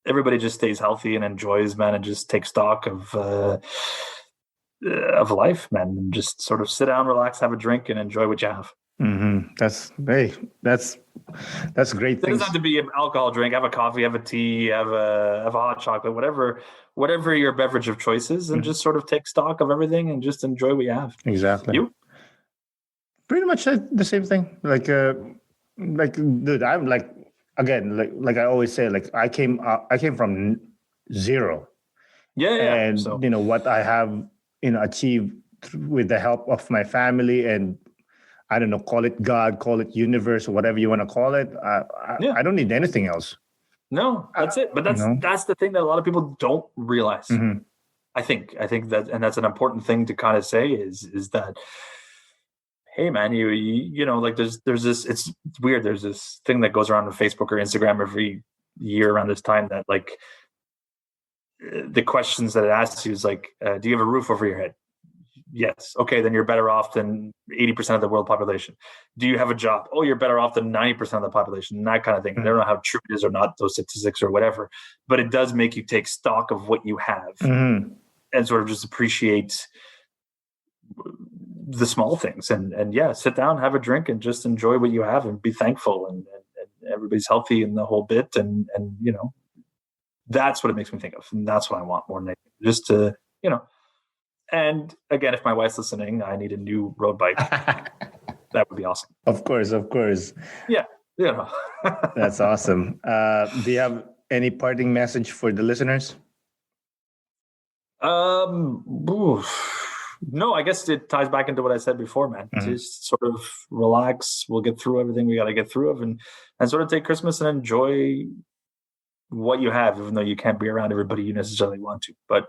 Everybody just stays healthy and enjoys, man, and just take stock of life, man, and just sort of sit down, relax, have a drink, and enjoy what you have. Mm-hmm. That's great. It doesn't have to be an alcohol drink. Have a coffee, have a tea, have a hot chocolate, whatever your beverage of choice is, and just sort of take stock of everything and just enjoy what you have. Exactly. You? Pretty much the same thing. Like, dude, I'm like, again, like I always say, like I came from zero. Yeah. And what I have, achieved with the help of my family and I don't know, call it God, call it universe, or whatever you want to call it. I don't need anything else. No, that's it. But that's the thing that a lot of people don't realize. Mm-hmm. I think that, and that's an important thing to kind of say is that, hey man, you know, like there's this, it's weird. There's this thing that goes around on Facebook or Instagram every year around this time that like the questions that it asks you is like, do you have a roof over your head? Yes. Okay, then you're better off than 80% of the world population. Do you have a job? Oh, you're better off than 90% of the population, and that kind of thing. Mm-hmm. I don't know how true it is or not, those statistics or whatever, but it does make you take stock of what you have and sort of just appreciate the small things and sit down, have a drink, and just enjoy what you have and be thankful and everybody's healthy in the whole bit and that's what it makes me think of, and that's what I want more than anything. Just to and again, if my wife's listening, I need a new road bike. That would be awesome. Of course. Yeah. That's awesome. Do you have any parting message for the listeners? No, I guess it ties back into what I said before, man. Mm-hmm. Just sort of relax. We'll get through everything we got to get through of and sort of take Christmas and enjoy what you have, even though you can't be around everybody you necessarily want to. But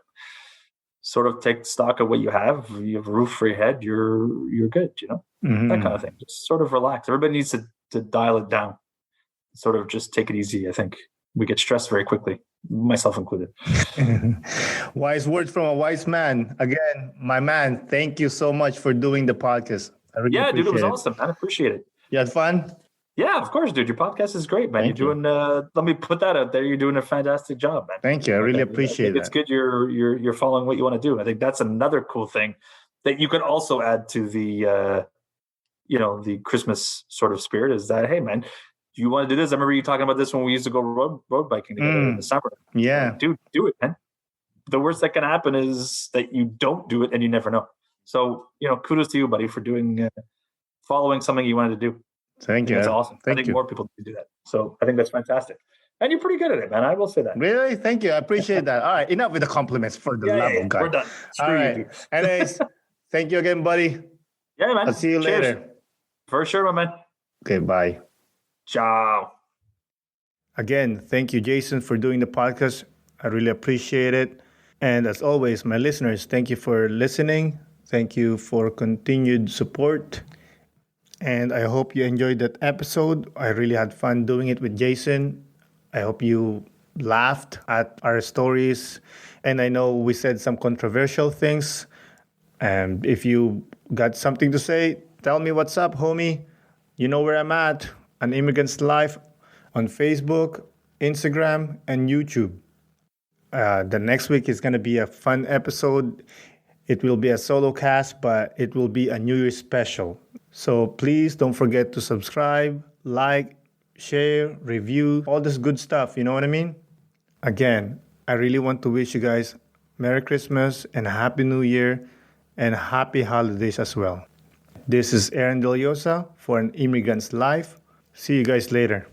sort of take stock of what you have. You have a roof for your head. You're good, that kind of thing. Just sort of relax. Everybody needs to dial it down sort of just take it easy. I think we get stressed very quickly, myself included. Wise words from a wise man. Again, my man, thank you so much for doing the podcast. I really Yeah, dude, it was appreciate awesome, man. I appreciate it. You had fun? Yeah, of course, dude. Your podcast is great, man. Thank You're doing. Let me put that out there. You're doing a fantastic job, man. Thank you. I really appreciate it. It's that. good. You're following what you want to do. I think that's another cool thing that you can also add to the the Christmas sort of spirit. Is that, hey, man, do you want to do this? I remember you talking about this when we used to go road biking together in the summer. Yeah, dude, do it, man. The worst that can happen is that you don't do it and you never know. So kudos to you, buddy, for doing following something you wanted to do. Thank you. That's awesome. I think more people need to do that. So I think that's fantastic. And you're pretty good at it, man. I will say that. Really? Thank you. I appreciate that. All right. Enough with the compliments, for the love of God. We're done. All right. Anyways, thank you again, buddy. Yeah, man. I'll see you later. For sure, my man. Okay, bye. Ciao. Again, thank you, Jason, for doing the podcast. I really appreciate it. And as always, my listeners, thank you for listening. Thank you for continued support. And I hope you enjoyed that episode. I really had fun doing it with Jason. I hope you laughed at our stories. And I know we said some controversial things. And if you got something to say, tell me what's up, homie. You know where I'm at. An Immigrant's Life on Facebook, Instagram, and YouTube. The next week is going to be a fun episode. It will be a solo cast, but it will be a New Year's special. So please don't forget to subscribe, like, share, review, all this good stuff. You know what I mean? Again, I really want to wish you guys Merry Christmas and a Happy New Year and Happy Holidays as well. This is Aaron Deliosa for An Immigrant's Life. See you guys later.